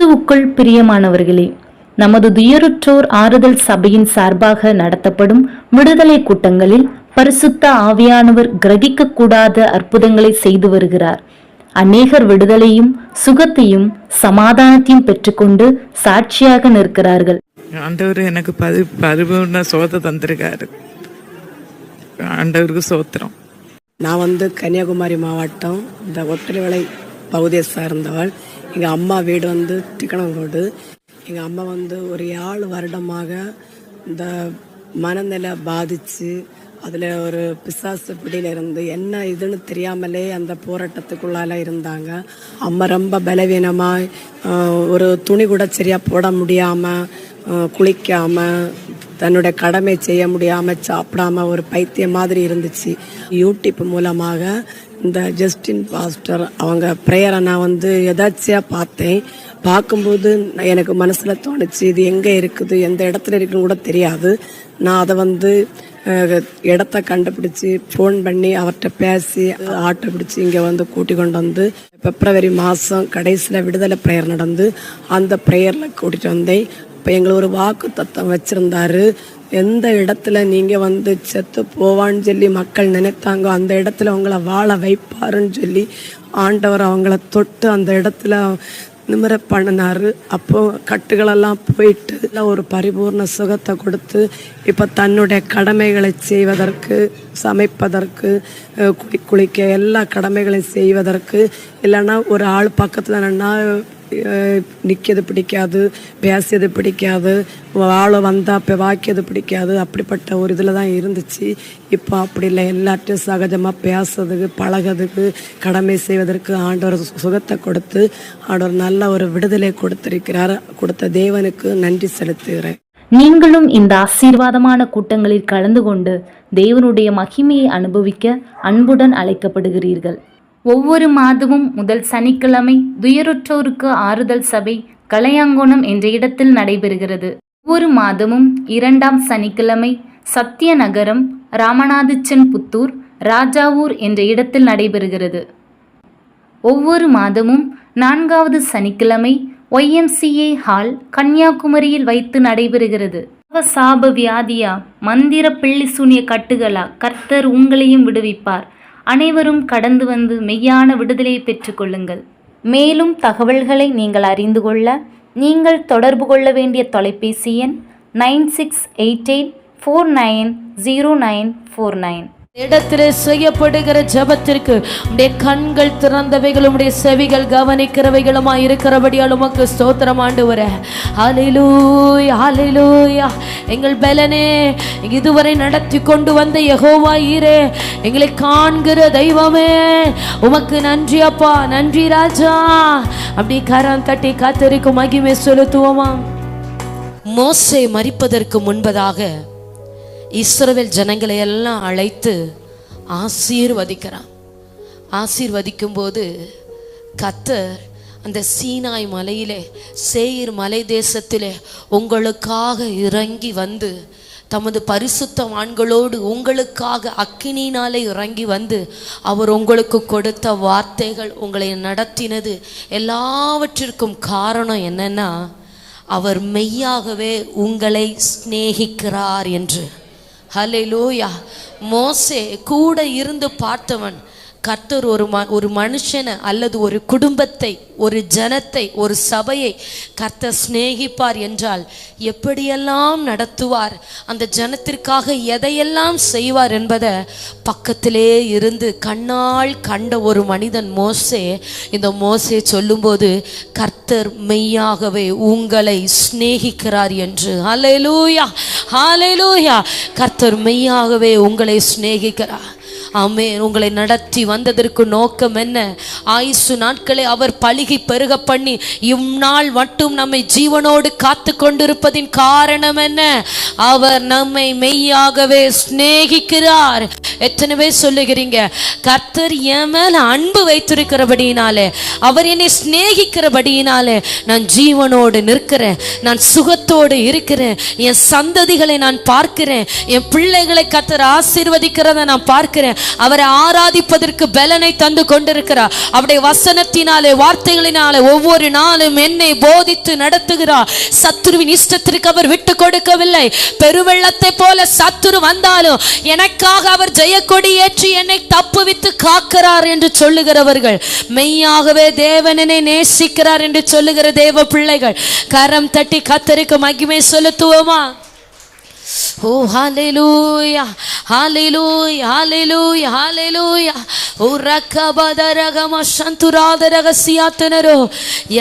கிறிஸ்துவுக்குள் பிரியமானவர்களே, நமது துயருற்றோர் ஆறுதல் சபையின் சார்பாக நடத்தப்படும் விடுதலை கூட்டங்களில் பரிசுத்த ஆவியானவர் கிரகிக்க கூடாத அற்புதங்களை செய்து வருகிறார். அநேகர் விடுதலையும் சுகத்தையும் சமாதானத்தையும் பெற்றுக்கொண்டு சாட்சியாக நிற்கிறார்கள். ஆண்டவர் எனக்கு பரிபூர்ண சோத்தை தந்திருக்காரு. ஆண்டவருக்கு சோத்திரம். நான் கன்னியாகுமரி மாவட்டம் இந்த ஒட்டலிவளை பகுதியை சார்ந்தவள். எங்கள் அம்மா வீடு திக்கணங்கோடு. எங்கள் அம்மா ஒரு 7 வருடமாக இந்த மனநிலை பாதித்து அதில் ஒரு பிசாசு பிடியில் இருந்து என்ன இதுன்னு தெரியாமலே அந்த போராட்டத்துக்குள்ளால இருந்தாங்க. அம்மா ரொம்ப பலவீனமாக, ஒரு துணி கூட சரியாக போட முடியாமல், குளிக்காமல், தன்னுடைய கடமை செய்ய முடியாமல், சாப்பிடாம ஒரு பைத்தியம் மாதிரி இருந்துச்சு. யூடியூப் மூலமாக இந்த ஜஸ்டின் பாஸ்டர் அவங்க ப்ரேயரை நான் எதாச்சியாக பார்த்தேன். பார்க்கும்போது எனக்கு மனசில் தோணுச்சு, இது எங்கே இருக்குது, எந்த இடத்துல இருக்குன்னு கூட தெரியாது. நான் அதை இடத்த கண்டுபிடிச்சி ஃபோன் பண்ணி அவர்கிட்ட பேசி ஆட்டோ பிடிச்சி இங்கே கூட்டி கொண்டு பிப்ரவரி மாதம் கடைசியில் விடுதலை ப்ரேயர் நடந்து அந்த ப்ரேயரில் கூட்டிகிட்டு வந்தேன். இப்போ எங்களை ஒரு வாக்கு தத்துவம் வச்சுருந்தாரு. எந்த இடத்துல நீங்கள் செத்து போவான்னு சொல்லி மக்கள் நினைத்தாங்க, அந்த இடத்துல அவங்கள வாழ வைப்பாருன்னு சொல்லி ஆண்டவர் அவங்கள தொட்டு அந்த இடத்துல நிமிர பண்ணினார். அப்போ கட்டுகளெல்லாம் போயிட்டு ஒரு பரிபூர்ண சுகத்தை கொடுத்து இப்போ தன்னுடைய கடமைகளை செய்வதற்கு, சமைப்பதற்கு, குளிக்க எல்லா கடமைகளையும் செய்வதற்கு, இல்லைன்னா ஒரு ஆள் பக்கத்தில் நின்னா நிற்கிறது பிடிக்காது, பேசியது பிடிக்காது, ஆள் வந்தால் இப்போ வாக்கியது பிடிக்காது. அப்படிப்பட்ட ஒரு இதில் தான் இருந்துச்சு. இப்போ அப்படி இல்லை, எல்லாத்தையும் சகஜமாக பேசுறதுக்கு, பழகிறதுக்கு, கடமை செய்வதற்கு ஆண்டவர் சுகத்தை கொடுத்து ஆண்டவர் நல்ல ஒரு விடுதலை கொடுத்திருக்கிறார். கொடுத்த தேவனுக்கு நன்றி செலுத்துகிறேன். நீங்களும் இந்த ஆசீர்வாதமான கூட்டங்களில் கலந்து கொண்டு தேவனுடைய மகிமையை அனுபவிக்க அன்புடன் அழைக்கப்படுகிறீர்கள். ஒவ்வொரு மாதமும் முதல் சனிக்கிழமை துயருற்றோருக்கு ஆறுதல் சபை கலையாங்கோணம் என்ற இடத்தில் நடைபெறுகிறது. ஒவ்வொரு மாதமும் 2ஆம் சனிக்கிழமை சத்தியநகரம், ராமநாதச்சன் புத்தூர், ராஜாவூர் என்ற இடத்தில் நடைபெறுகிறது. ஒவ்வொரு மாதமும் 4வது சனிக்கிழமை YMCA ஹால் கன்னியாகுமரியில் வைத்து நடைபெறுகிறது. சாப வியாதியா, மந்திர பிள்ளி சூனிய கட்டுகளா, கர்த்தர் உங்களையும் விடுவிப்பார். அனைவரும் கடந்து வந்து மெய்யான விடுதலையை பெற்றுக்கொள்ளுங்கள். மேலும் தகவல்களை நீங்கள் அறிந்து கொள்ள நீங்கள் தொடர்பு கொள்ள வேண்டிய தொலைபேசி எண் 9688490949. இடத்திலே செய்யப்படுகிற ஜபத்திற்கு உடைய கண்கள் திறந்தவைகளும் உடைய செவிகள் கவனிக்கிறவைகளுமா இருக்கிறபடியால் உமக்கு ஸ்தோத்திரம் ஆண்டவரே. ஹல்லேலூயா, ஹல்லேலூயா. எங்கள் பலனே, இதுவரை நடத்தி கொண்டு வந்த யெகோவா ஈரே, எங்களை காண்கிற தெய்வமே, உமக்கு நன்றி அப்பா, நன்றி ராஜா. அப்படி கரம் தட்டி காத்திருக்கும் மகிமை செலுத்துவோமா. மோசே மரிப்பதற்கு முன்பதாக இஸ்ரவேல் ஜனங்களை எல்லாம் அழைத்து ஆசீர்வதிக்கும் போது கர்த்தர் அந்த சீனாய் மலையிலே, சேயீர் மலை தேசத்திலே உங்களுக்காக இறங்கி வந்து தமது பரிசுத்தவான்களோடு உங்களுக்காக அக்கினினாலே இறங்கி வந்து அவர் உங்களுக்கு கொடுத்த வார்த்தைகள், உங்களை நடத்தினது எல்லாவற்றிற்கும் காரணம் என்னன்னா, அவர் மெய்யாகவே உங்களை சிநேகிக்கிறார் என்று. ஹல்லேலூயா. மோசே கூட இருந்து பார்த்தவன். கர்த்தர் ஒரு மனுஷனை அல்லது ஒரு குடும்பத்தை, ஒரு ஜனத்தை, ஒரு சபையை கர்த்தர் சிநேகிப்பார் என்றால் எப்படியெல்லாம் நடத்துவார், அந்த ஜனத்திற்காக எதையெல்லாம் செய்வார் என்பதை பக்கத்திலே இருந்து கண்ணால் கண்ட ஒரு மனிதன் மோசே. இந்த மோசே சொல்லும்போது கர்த்தர் மெய்யாகவே உங்களை சிநேகிக்கிறார் என்று. ஹல்லேலூயா, ஹல்லேலூயா. கர்த்தர் மெய்யாகவே உங்களை சிநேகிக்கிறார். ஆமென். உங்களை நடத்தி வந்ததற்கு நோக்கம் என்ன? ஆயுசு நாட்களை அவர் பலுகி பெருக பண்ணி இந்நாள் மட்டும் நம்மை ஜீவனோடு காத்து கொண்டிருப்பதின் காரணம் என்ன? அவர் நம்மை மெய்யாகவே சிநேகிக்கிறார். எத்தனை பேர் சொல்லுகிறீங்க, கர்த்தர் என் மேல அன்பு வைத்திருக்கிறபடியினாலே, அவர் என்னை சிநேகிக்கிறபடியினாலே நான் ஜீவனோடு நிற்கிறேன், நான் சுகத்தோடு இருக்கிறேன், என் சந்ததிகளை நான் பார்க்கிறேன், என் பிள்ளைகளை கர்த்தர் ஆசீர்வதிக்கிறத நான் பார்க்கிறேன், அவரை ஆராதிப்பதற்கு பலனை தந்து கொண்டிருக்கிறார், அவருடைய வசனத்தினாலே வார்த்தைகளினாலே ஒவ்வொரு நாளும் என்னை போதித்து நடத்துகிறார். சத்துருவின் இஷ்டத்திற்கு அவர் விட்டு கொடுக்கவில்லை. பெருவெள்ளத்தை போல சத்துரு வந்தாலும் எனக்காக அவர் ஜெயக்கொடி ஏற்றி என்னை தப்புவித்து காக்கிறார் என்று சொல்லுகிறவர்கள், மெய்யாகவே தேவனனை நேசிக்கிறார் என்று சொல்லுகிற தேவ பிள்ளைகள், கரம் தட்டி கர்த்தருக்கு மகிமை செலுத்துவோமா? ஓ ஹalleluya hallelujah hallelujah hallelujah ஓ ரக்கபதரகம சந்துராதரகசியாத்தனரோ.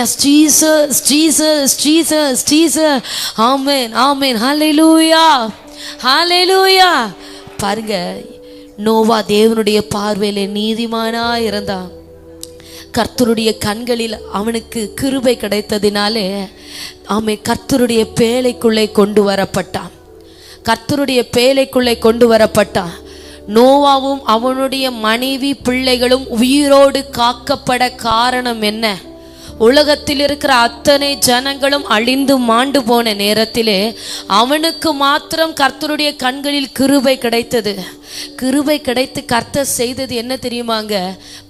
Yes Jesus Jesus Jesus Jesus. ஆமென் ஆமென். ஹalleluya ஹalleluya. பாருங்க, நோவா தேவனுடைய பார்வையிலே நீதிமானாய் இருந்தான். கர்த்தருடைய கண்களில் அவனுக்கு கிருபை கிடைத்ததினாலே அவன் கர்த்தருடைய பேழைக்குள்ளே கொண்டு வரப்பட்டான். கர்த்தருடைய பேழைக்குள்ளே கொண்டு வரப்பட்டான். நோவாவும் அவனுடைய மனைவி பிள்ளைகளும் உயிரோடு காக்கப்பட காரணம் என்ன? உலகத்தில் இருக்கிற அத்தனை ஜனங்களும் அழிந்து மாண்டு போன நேரத்திலே அவனுக்கு மாத்திரம் கர்த்தருடைய கண்களில் கிருபை கிடைத்தது. கிருபை கிடைத்து கர்த்தர் செய்தது என்ன தெரியுமாங்க?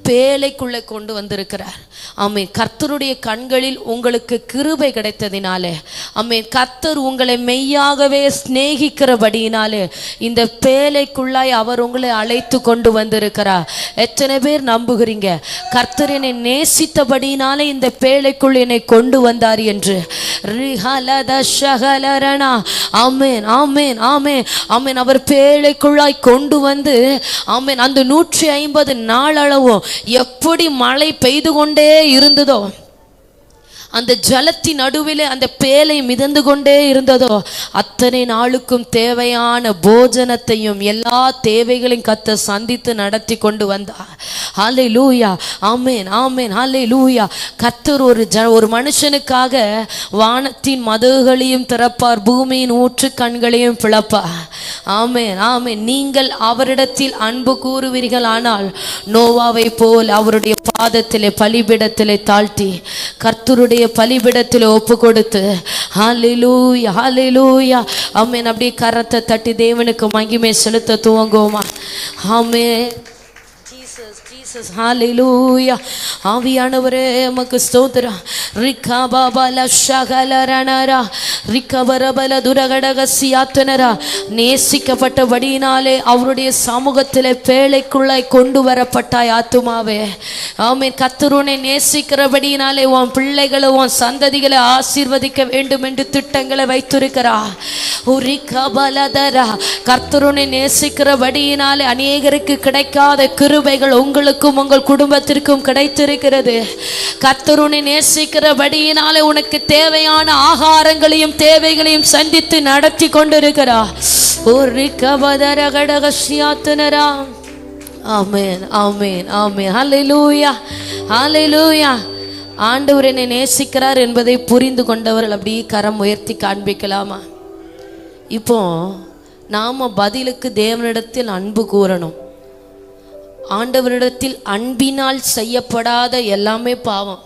பேழைக்குள்ளே கொண்டு வந்திருக்கிறார். ஆமென். கர்த்தருடைய கண்களில் உங்களுக்கு கிருபை கிடைத்ததினாலே, ஆமென், கர்த்தர் உங்களை மெய்யாகவே சிநேகிக்கிறபடியினாலே இந்த பேழைக்குள்ளாய் அவர் உங்களை அழைத்து கொண்டு வந்திருக்கிறார். எத்தனை பேர் நம்புகிறீங்க கர்த்தர் என்னை நேசித்தபடியினாலே இந்த பேழைக்குள் என்னை கொண்டு வந்தார் என்று? ஆமென் ஆமென் ஆமென் ஆமென். அவர் பேழைக்குள்ளாய் கொண்டு வந்து, ஆமென், அந்த 150 நாளளவும் எப்படி மழை பெய்து கொண்டே இருந்ததோ, அந்த ஜலத்தின் நடுவிலே அந்த பேலை மிதந்து கொண்டே இருந்ததோ, அத்தனை நாளுக்கும் தேவையான போஜனத்தையும் எல்லா தேவைகளையும் கர்த்தர் சந்தித்து நடத்தி கொண்டு வந்தார். ஹல்லேலூயா ஆமென் ஆமென் ஹல்லேலூயா. கர்த்தர் ஒரு மனுஷனுக்காக வானத்தின் மதகுகளையும் திறப்பார், பூமியின் ஊற்று கண்களையும் பிளப்பார். ஆமென் ஆமென். நீங்கள் அவரிடத்தில் அன்பு கூறுவீர்கள் ஆனால் நோவாவை போல் அவருடைய பாதத்திலே பலிபீடத்திலே தாழ்த்தி கர்த்தருடைய பலிபீடத்திலே ஒப்பு கொடுத்து ஹல்லேலூயா ஹல்லேலூயா ஆமென் அப்படியே கரத்தை தட்டி தேவனுக்கு மகிமை செலுத்த துவங்குவோமா? ஆமென். ஹalleluya. ஆவியானவரே உமக்கு ஸ்தோத்திரம். ரிகபபல ஷகலரணரா ரிகபரபல துரகடகசியாத்தனரா. நேசிக்கப்பட்டபடியினாலே அவருடைய சமூகத்திலே பேழைக்குள்ளாய் கொண்டு வரப்பட்டாய் ஆத்துமாவே. ஆமென். கர்த்தருனை நேசிக்கிறபடியினாலே உன் பிள்ளைகளை உன் சந்ததிகளை ஆசீர்வதிக்க வேண்டும் என்று திட்டங்களை வைத்திருக்கிறார். ரிகபலதரா. கர்த்தருனை நேசிக்கிறபடியினாலே அநேகருக்கு கிடைக்காத கிருபைகள் உங்களுக்கு உங்கள் குடும்பத்திற்கும் கிடைத்திருக்கிறது. கர்த்தருனை நேசிக்கிறபடியினாலே உனக்கு தேவையான ஆகாரங்களையும் தேவைகளையும் சந்தித்து நடத்தி கொண்டிருக்கிறார். ஆமென் ஆமென் ஆமென். ஹல்லேலூயா ஹல்லேலூயா. ஆண்டவர் என்னை நேசிக்கிறார் என்பதை புரிந்து கொண்டவர்கள் அப்படியே கரம் உயர்த்தி காண்பிக்கலாமா? இப்போ நாம பதிலுக்கு தேவனிடத்தில் அன்பு கூறணும். ஆண்டவரிடத்தில் அன்பினால் செய்யப்படாத எல்லாமே பாவம்.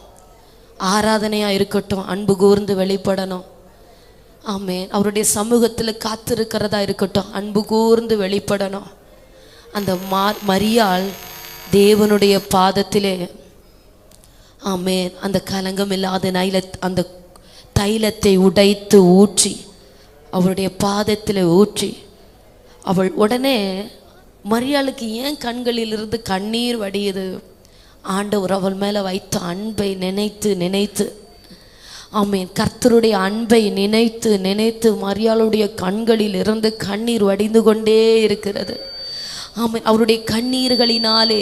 ஆராதனையா இருக்கட்டும், அன்பு கூர்ந்து வெளிப்படணும். ஆமென். அவருடைய சமூகத்தில் காத்திருக்கிறதா இருக்கட்டும், அன்பு கூர்ந்து வெளிப்படணும். அந்த மரியாள் தேவனுடைய பாதத்திலே, ஆமென், அந்த கலங்கம் இல்லாத அந்த தைலத்தை உடைத்து ஊற்றி அவருடைய பாதத்தில் ஊற்றி, அவள் உடனே மரியாளுக்கு ஏன் கண்களிலிருந்து கண்ணீர் வடியுது? ஆண்டவர் அவள் மேலே வைத்த அன்பை நினைத்து நினைத்து, ஆமென், கர்த்தருடைய அன்பை நினைத்து நினைத்து மரியாளுடைய கண்களில் இருந்து கண்ணீர் வடிந்து கொண்டே இருக்கிறது. ஆமென். அவருடைய கண்ணீர்களினாலே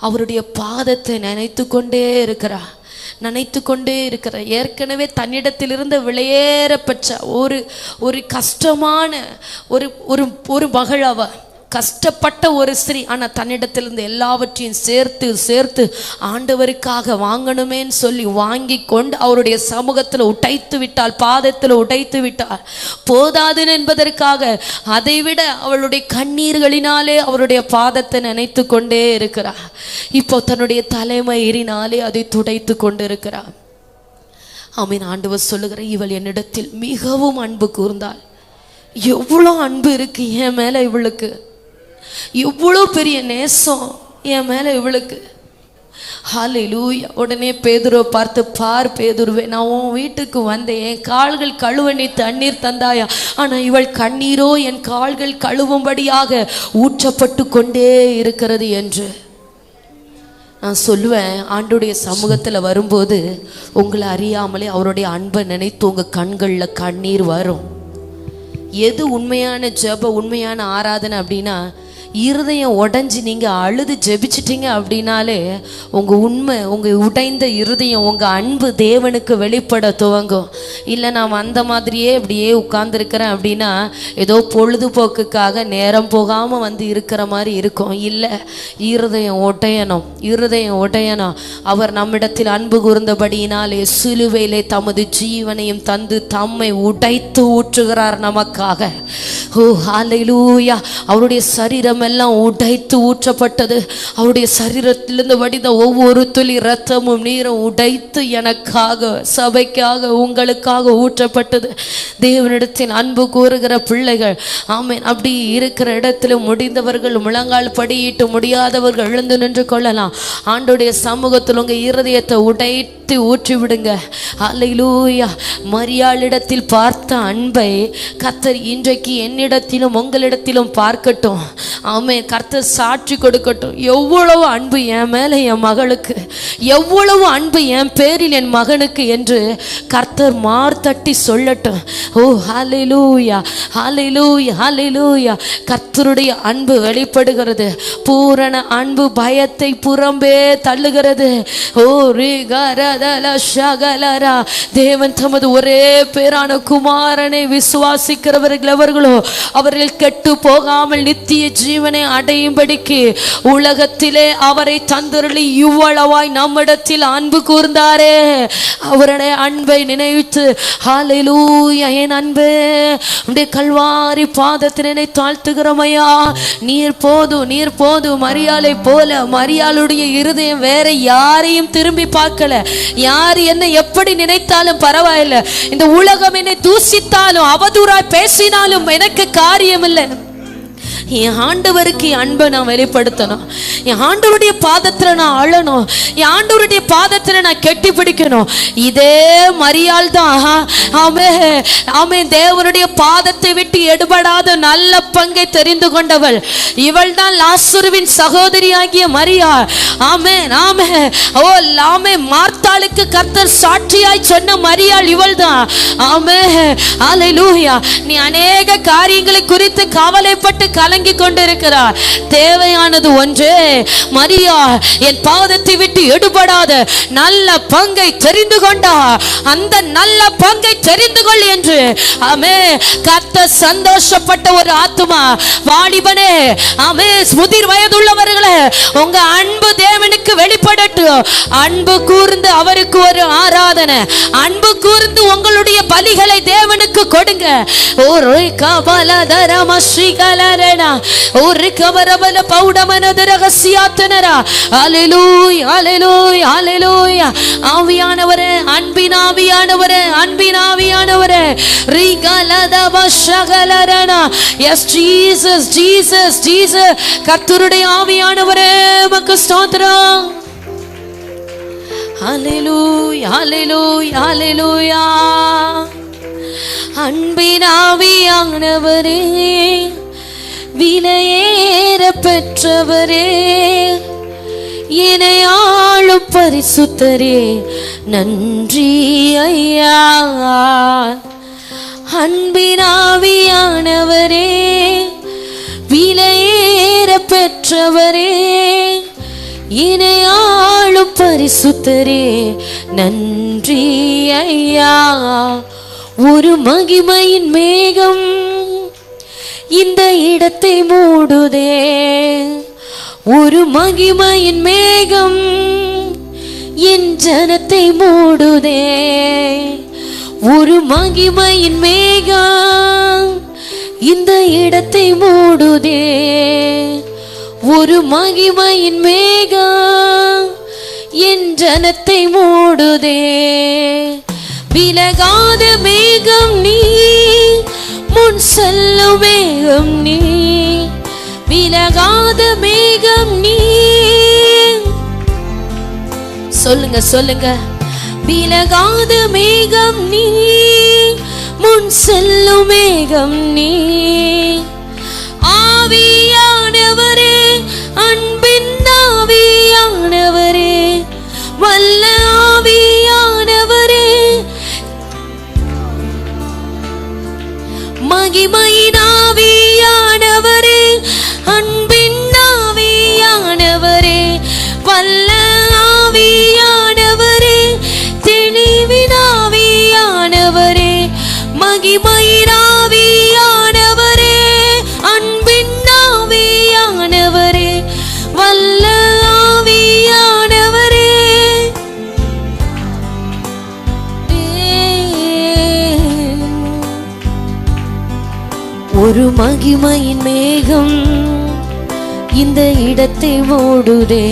அவருடைய பாதத்தை நினைத்து கொண்டே இருக்கிறார், நினைத்து கொண்டே இருக்கிற. ஏற்கனவே தன்னிடத்திலிருந்து வெளியேற பெற்ற ஒரு கஷ்டமான ஒரு மகள் அவ, கஷ்டப்பட்ட ஒரு ஸ்திரீ, ஆனால் தன்னிடத்திலிருந்து எல்லாவற்றையும் சேர்த்து சேர்த்து ஆண்டவருக்காக வாங்கணுமேன்னு சொல்லி வாங்கி கொண்டு அவருடைய சமூகத்தில் உடைத்து விட்டாள், பாதத்தில் உடைத்து விட்டாள். போதாதுன்னு என்பதற்காக அதைவிட அவளுடைய கண்ணீர்களினாலே அவருடைய பாதத்தை நினைத்து கொண்டே இருக்கிறார். இப்போ தன்னுடைய தலைமயிரினாலே அதை துடைத்து கொண்டு இருக்கிறார். ஆமீன். ஆண்டவர் சொல்லுகிற, இவள் என்னிடத்தில் மிகவும் அன்பு கூர்ந்தாள். எவ்வளோ அன்பு இருக்கு என் மேலே இவளுக்கு, எவ்வளோ பெரிய நேசம் என் மேலே இவளுக்கு. ஹல்லேலூயா. உடனே பேதுருவை பார்த்து, பார் பேதுருவே, நான் உன் வீட்டுக்கு வந்தேன், என் கால்கள் கழுவ நீ தண்ணீர் தந்தாயா, ஆனால் இவள் கண்ணீரோ என் கால்கள் கழுவும்படியாக ஊற்றப்பட்டு கொண்டே இருக்கிறது என்று. நான் சொல்லுவேன், ஆண்டுடைய சமூகத்தில் வரும்போது உங்களை அறியாமலே அவருடைய அன்பை நினைத்து உங்கள் கண்களில் கண்ணீர் வரும். எது உண்மையான ஜெபம், உண்மையான ஆராதனை அப்படின்னா, இருதயம் உடைஞ்சி நீங்கள் அழுது ஜெபிச்சிட்டிங்க அப்படின்னாலே உங்கள் உண்மை, உங்கள் உடைந்த இருதயம், உங்கள் அன்பு தேவனுக்கு வெளிப்பட துவங்கும். இல்லை நான் அந்த மாதிரியே இப்படியே உட்கார்ந்துருக்கிறேன் அப்படின்னா ஏதோ பொழுதுபோக்குக்காக நேரம் போகாமல் வந்து இருக்கிற மாதிரி இருக்கும். இல்லை, இருதயம் உடையணும், இருதயம் உடையணும். அவர் நம்மிடத்தில் அன்பு கூர்ந்தபடியினாலே சிலுவையிலே தமது ஜீவனையும் தந்து தம்மை உடைத்து ஊற்றுகிறார் நமக்காக. ஓ ஹல்லேலூயா. அவருடைய சரீரம் எல்லாம் உடைத்து ஊற்றப்பட்டது. அவருடைய சரீரத்திலிருந்து வடிந்த ஒவ்வொரு துளி இரத்தமும் நீரும் உடைத்து எனக்காக, சபைக்காக, உங்களுக்காக ஊற்றப்பட்டது. தேவனிடத்தில் அன்பு கூறுகிற பிள்ளைகள், ஆமேன், அப்படி இருக்கிற இடத்துல முடிந்தவர்கள் முழங்கால் படியிட்டு, முடியாதவர்கள் எழுந்து நின்று கொள்ளலாம். ஆண்டோடைய சமூகத்தில் உங்கள் இருதயத்தை உடைத்து ஊற்றி விடுங்க. ஹல்லேலூயா. மரியாளிடத்தில் பார்த்த அன்பை கர்த்தர் இன்றைக்கு என்னிடத்திலும் உங்களிடத்திலும் பார்க்கட்டும். ஆமென். கர்த்தர் சாட்சி கொடுக்கட்டும். எவ்வளவு அன்பு என் மேலே என் மகளுக்கு, எவ்வளவு அன்பு என் பேரில் என் மகனுக்கு என்று கர்த்தர் மார்த்தட்டி சொல்லட்டும். ஓ ஹல்லேலூயா, ஹல்லேலூயா, ஹல்லேலூயா. கர்த்தருடைய அன்பு வெளிப்படுகிறது. பூரண அன்பு பயத்தை புறம்பே தள்ளுகிறது. ஓ ரிகரதல ஷகலரா. தேவன் தமது ஒரே பேரான குமாரனை விசுவாசிக்கிறவர்கள் எவர்களோ அவர்கள் கெட்டு போகாமல் நித்திய ஜீவனை அடையும்படிக்கு உலகத்திலே அவரை தந்தருளி இவ்வளவாய் நம்மிடத்தில் அன்பு கூர்ந்தாரே. அவருடைய அன்பை நினைத்து, ஹல்லேலூயா, என் அன்பே உடைய கல்வாரி பாதத்தினை தாழ்த்துகிறமையா. நீர் போதும், நீர் போதும். மரியாளை போல மரியாளுடைய இருதயம் வேற யாரையும் திரும்பி பார்க்கல. யார் என்னை எப்படி நினைத்தாலும் பரவாயில்லை, இந்த உலகம் என்னை தூசித்தாலும் அவதூறாய் பேசினாலும் எனக்கு காரியம் இல்லை. என் ஆண்டவருக்கு என் அன்பை நான் வெளிப்படுத்தணும். என் ஆண்டவருடைய பாதத்தில் நான் அழணும். என் ஆண்டவருடைய பாதத்தில் நான் கெட்டி பிடிக்கணும். இதே மரியாள் தான், ஆமே ஆமே, தேவனுடைய பாதத்தை விட்டு எடுபடாத நல்ல பங்கை தெரிந்து கொண்டவள். இவள் தான் லாசருவின் சகோதரியாகிய மரியாள். ஆமே ஆமே. ஓ ஆமே. மார்த்தாளுக்கு கர்த்தர் சாட்சியாய் சொன்ன மரியாள் இவள் தான். ஆமே ஹல்லேலூயா. நீ அநேக காரியங்களை குறித்து கவலைப்பட்டு கலங்கி கொண்டிருக்கிறார். தேவையானது ஒன்றே, மரியா என் பாதத்தை விட்டு எடுபடாத நல்ல பங்கை தெரிந்து கொண்டா, அந்த நல்ல பங்கை தெரிந்து கொள் என்று ஆமே கர்த்தர் சந்தோஷப்பட்ட ஒரு ஆத்துமா. வாலிபனே, ஆமே, முதிர் வயதுள்ளவர்களே, உங்க அன்பு தேவனுக்கு வெளிப்படட்டும். அன்பு கூர்ந்து அவருக்கு ஒரு ஆராதனை, அன்பு கூர்ந்து உங்களுடைய பலிகளை தேவனுக்கு கொடுங்க. ஒரு கபலதரம ஸ்ரீகலரனா, ஒரு கபரபல பௌடமனத ரகசியாத்தனரா. ஹல்லேலூயா, ஹல்லேலூயா, ஹல்லேலூயா. ஆவியானவரே, அன்பின் ஆவியானவரே, அன்பின் ஆவியானவரே, ரிகலதவ ஷகலரனா. Yes Jesus, Jesus, Jesus. கர்த்தருடைய ஆவியானவரே, உமக்கு ஸ்தோத்திரம். ஹல்லேலூயா, ஹல்லேலூயா, ஹல்லேலூயா. அன்பின் ஆவியானவரே, விலையேற பெற்றவரே, என்னை ஆளும் பரிசுத்தரே, நன்றி ஐயா. அன்பின் ஆவியானவரே, விலையேற பெற்றவரே, என்னை ஆளும் பரிசுத்தரே, நன்றி ஐயா. ஒரு மகிமையின் மேகம் இந்த இடத்தை மூடுதே. ஒரு மகிமையின் மேகம் என் ஜனத்தை மூடுதே. ஒரு மகிமையின் மேகம் இந்த இடத்தை மூடுதே. ஒரு மகிமையின் மேகம் என் ஜனத்தை மூடுதே. விலகாத மேகம் நீ, முன் செல்லும் மேகம் நீ. விலகாத மேகம் நீ. சொல்லுங்க சொல்லுங்க. விலகாத மேகம் நீ, முன் செல்லும் மேகம் நீ. ஆவியானவரே, அன்பின் ஆவியானவரே, வல்ல ஆவியானவரே, மகிமையின் ஆவியானவரே, அன்பின் ஆவியானவரே, வல்ல ஆவியானவரே, தெளிவின் ஆவியானவரே, மகிமையின் ஆவியானவரே, அன்பின் ஆவியானவரே, வல்ல ஆவியானவரே. ஒரு மகிமையின் மேகம் இந்த இடத்தை மூடுதே.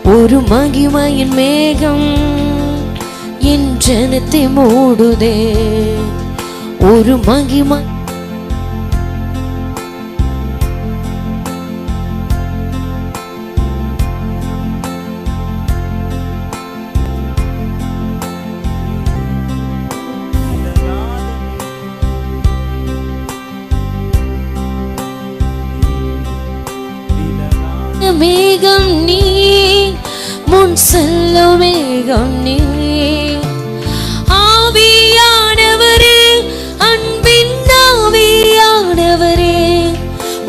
ஒரு மகிமையின் மேகம் என் ஜனத்தை மூடுதே. ஒரு மகிமை மேகம் நீ, முன் செல்லும் மேகம் நீ. ஆவியானவரே, அன்பின் ஆவியானவரே,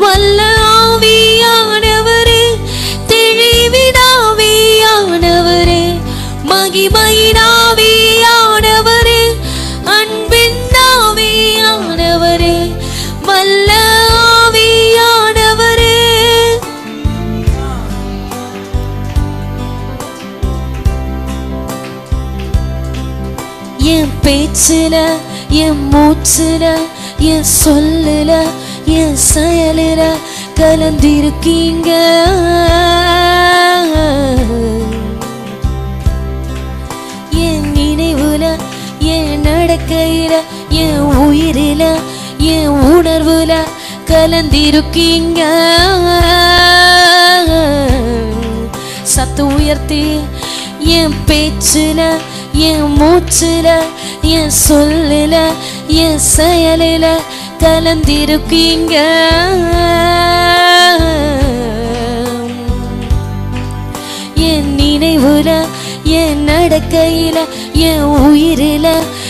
வல்ல ஆவியானவரே, தெளிவின் ஆவியானவரே, மகிமையின் ஆவியானவரே, அன்பின் ஆவியானவரே, வல்ல ஆவியானவரே. என் பேச்சுல, என் மூச்சுல, என் சொல்லுல, என் செயலுல கலந்திருக்கீங்க. என் நினைவுல, என் நடக்கையில, என் உயிரில, என் உணர்வுல கலந்திருக்கீங்க. சத்தம் உயர்த்தி என் பேச்சுல, என் மூச்சுல, என் சொல்லுல, என் செயலில கலந்திருக்கீங்க. என் நினைவுல, என் நடக்கையில, என் உயிரில,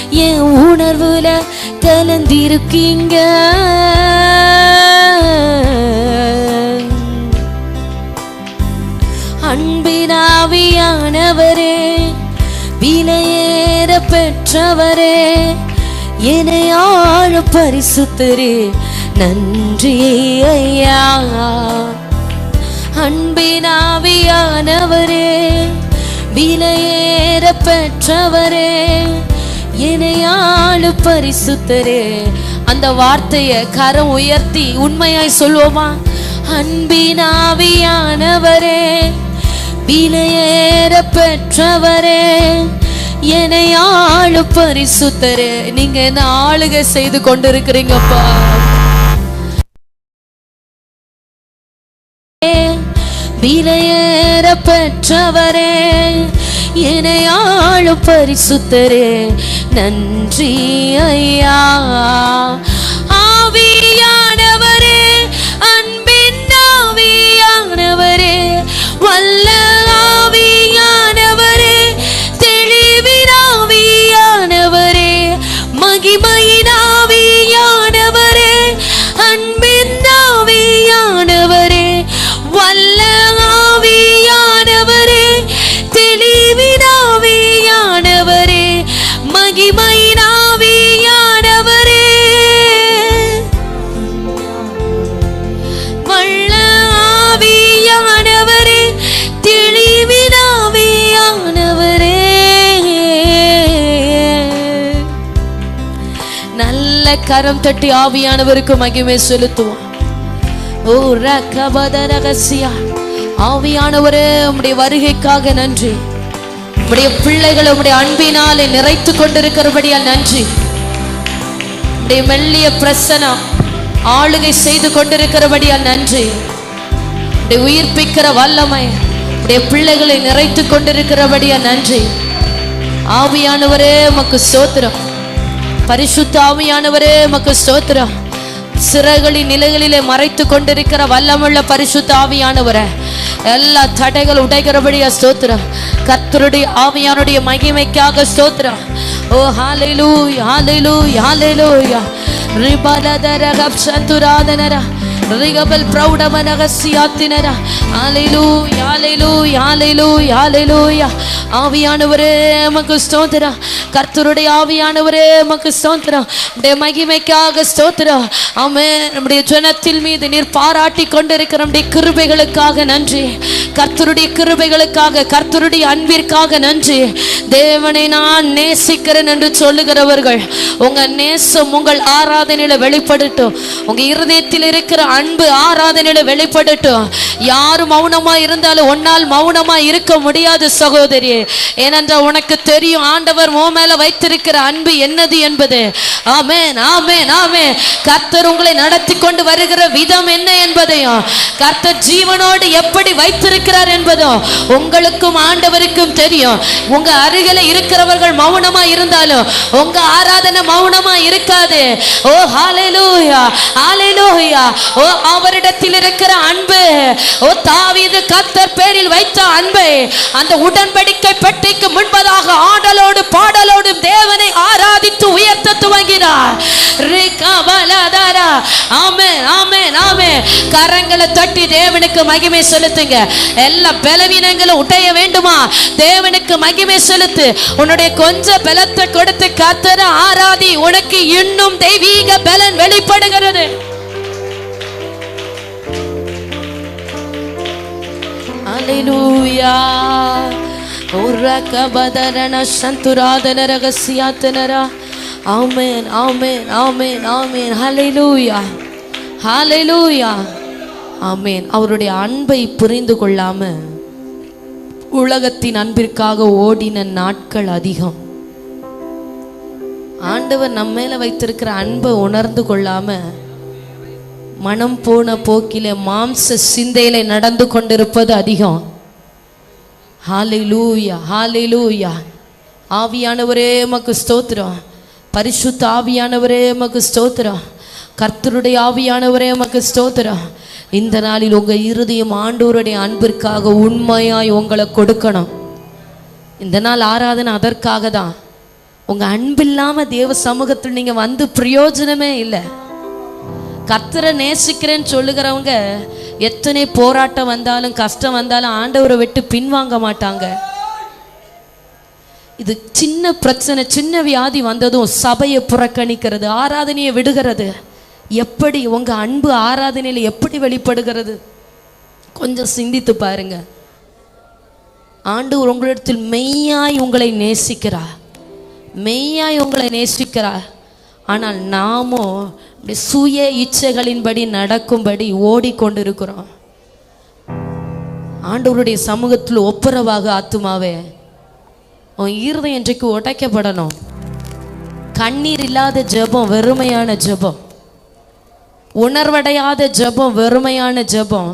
என் உணர்வுல கலந்திருக்கீங்க. அன்பின் ஆவியானவரே, விலையேற பெற்றவரே, என்னை ஆழ பரிசுத்தரே, நன்றி ஐயா. அன்பின் ஆவியானவரே, விலையேற பெற்றவரே, என்னை ஆழ பரிசுத்தரே. அந்த வார்த்தையை கரம் உயர்த்தி உண்மையாய் சொல்லுவோமா? அன்பின் ஆவியானவரே, விலையேற பெற்றவரே, என்னை ஆளு பரிசுத்தரே. நீங்க என்ன ஆளுகை செய்து கொண்டிருக்கிறீங்கப்பா. விலையேற பெற்றவரே, என்னை ஆளு பரிசுத்தரே, நன்றி ஐயா. ஆவியானவரே, அன்பின் ஆவியானவரே, வல்ல ஆவியானவரே, தெளிவின் ஆவியானவரே, மகிமையின் ஆவியானவரே, அன்பின் ஆவியானவரே, வல்ல ஆவியானவரே, தெளிவின் ஆவியானவரே, மகிமையின் ஆவியானவரே. நல்ல கரம் தட்டி ஆவியானவருக்கு மகிமை செலுத்துவோம். ஓ ரகபத ரகசியா. ஆவியானவரே, உம்முடைய வருகைக்காக நன்றி. உம்முடைய பிள்ளைகளை உம்முடைய அன்பினாலே நிறைத்து கொண்டிருக்கிறபடியால் நன்றி. உம்முடைய மெல்லிய பிரசனம் ஆளுகை செய்து கொண்டிருக்கிறபடியால் நன்றி. உம்முடைய உயிர்ப்பிக்கிற வல்லமை உம்முடைய பிள்ளைகளை நிறைத்து கொண்டிருக்கிறபடியால் நன்றி. ஆவியானவரே உமக்கு ஸ்தோத்திரம். பரிசுத்த ஆவியானவரே உமக்கு ஸ்தோத்திரம். சிறகுகளின் நிலைகளிலே மறைத்து கொண்டிருக்கிற வல்லமுள்ள பரிசுத்த ஆவியானவரே, எல்லா தடைகள் உடைகிறபடியா ஸ்தோத்திரம். கர்த்தருடைய ஆவியானுடைய மகிமைக்காக ஸ்தோத்திரம். ஓ ஹalleluya ஹalleluya ஹalleluya. ரிபலதரகப் சந்துராதனரா ரிகபல் பிரௌடமனகசியாத்தினரா. ஹalleluya ஹalleluya ஹalleluya ஹalleluya. ஆவியானவரே உமக்கு ஸ்தோத்திரம். கர்த்தருடைய ஆவியானவரே உமக்கு ஸ்தோத்திரம். உம்முடைய மகிமைக்காக ஸ்தோத்திரம். ஆமென். நம்முடைய ஜனத்தின் மீது நீர் பாராட்டி கொண்டிருக்கிற நம்முடைய கிருபைகளுக்காக நன்றி. கர்த்தருடைய கிருபைகளுக்காக, கர்த்தருடைய அன்பிற்காக நன்றி. தேவனை நான் நேசிக்கிறேன் என்று சொல்லுகிறவர்கள், உங்க நேசம் உங்கள் ஆராதனையில வெளிப்படட்டும். உங்க இருதயத்தில் இருக்கிற அன்பு ஆராதனையில வெளிப்படட்டும். யாரும் மௌனமா இருந்தாலும் ஒன்னால் மௌனமா இருக்க முடியாது சகோதரி. ஏனென்றால் உனக்கு தெரியும் ஆண்டவர் உன் மேல வைத்திருக்கிற அன்பு என்னது என்பது. ஆமென் ஆமென் ஆமென். கர்த்தர் உங்களை நடத்தி கொண்டு வருகிற விதம் என்ன என்பதையும், கர்த்தர் ஜீவனோடு எப்படி வைத்திருக்கிறார் என்பதும் உங்களுக்கும் ஆண்டவருக்கும் தெரியும். உங்க அருகில இருக்கிறவர்கள் மௌனமா இருந்தாலும் உங்க ஆராதனை மௌனமா இருக்காது. ஓ ஹalleluya ஹalleluya. ஓ அவரிடத்தில் இருக்கிற அன்பு, ஓ தாவீது கர்த்தர் பேரில் வைத்த அன்பை, அந்த உடன்படிக்கை பெட்டிக்கு முன்பதாக ஆடலோடு பாடலோடு தேவனை ஆராதித்து உயர்த்த துவங்கினார். ஆமென் ஆமென் ஆமென். கரங்களை தட்டி தேவனுக்கு மகிமை செலுத்துங்க. எல்லா பலவீனங்களும் உடைய வேண்டுமா? தேவனுக்கு மகிமை செலுத்து. உன்னுடைய கொஞ்சம் பலத்தை கொடுத்து கர்த்தரை ஆராதி. உனக்கு இன்னும் தெய்வீக பலன் வெளிப்படுகிறது. ஹalleluya. உரகபதரன சந்துராதன ரகசியாத்தனரா. ஆமென் ஆமென் ஆமென் ஆமென். ஹalleluya ஹalleluya ஆமென். அவருடைய அன்பை புரிந்து கொள்ளாம உலகத்தின் அன்பிற்காக ஓடின நாட்கள் அதிகம். ஆண்டவர் நம்ம மேல வைத்திருக்கிற அன்பை உணர்ந்து கொள்ளாம மனம் போன போக்கிலே மாம்ச சிந்தையிலே நடந்து கொண்டிருப்பது அதிகம். ஹalleluya ஹalleluya. ஆவியானவரே உமக்கு ஸ்தோத்திரம். பரிசுத்த ஆவியானவரே உமக்கு ஸ்தோத்திரம். கர்த்தருடைய ஆவியானவரே உமக்கு ஸ்தோத்திரம். இந்த நாளில் உங்க இருதயம் ஆண்டவருடைய அன்பிற்காக உண்மையாய் உங்களை கொடுக்கணும். இந்த நாள் ஆராதனை அதற்காக தான். உங்க அன்பில்லாம தேவ சமூகத்தில் நீங்க வந்து பிரயோஜனமே இல்லை. கர்த்தரை நேசிக்கிறேன்னு சொல்லுகிறவங்க எத்தனை போராட்டம் வந்தாலும் கஷ்டம் வந்தாலும் ஆண்டவரை விட்டு பின்வாங்க மாட்டாங்க. இது சின்ன பிரச்சனை, சின்ன வியாதி வந்ததும் சபையை புறக்கணிக்கிறது, ஆராதனையை விடுகிறது. எப்படி உங்க அன்பு ஆராதனையில எப்படி வெளிப்படுகிறது? கொஞ்சம் சிந்தித்து பாருங்க. ஆண்டவர் உங்களிடத்தில் மெய்யாய் உங்களை நேசிக்கிறார், மெய்யாய் உங்களை நேசிக்கிறார். ஆனால் நாமோ சுய இச்சைகளின்படி நடக்கும்படி ஓடிக்கொண்டிருக்கிறோம். ஆண்டவருடைய சமூகத்தில் ஒப்புரவாக ஆத்துமாவே, உன் இருதயம் இன்றைக்கு உடைக்கப்படணும். கண்ணீர் இல்லாத ஜெபம் வெறுமையான ஜெபம், உணர்வடையாத ஜெபம் வெறுமையான ஜெபம்.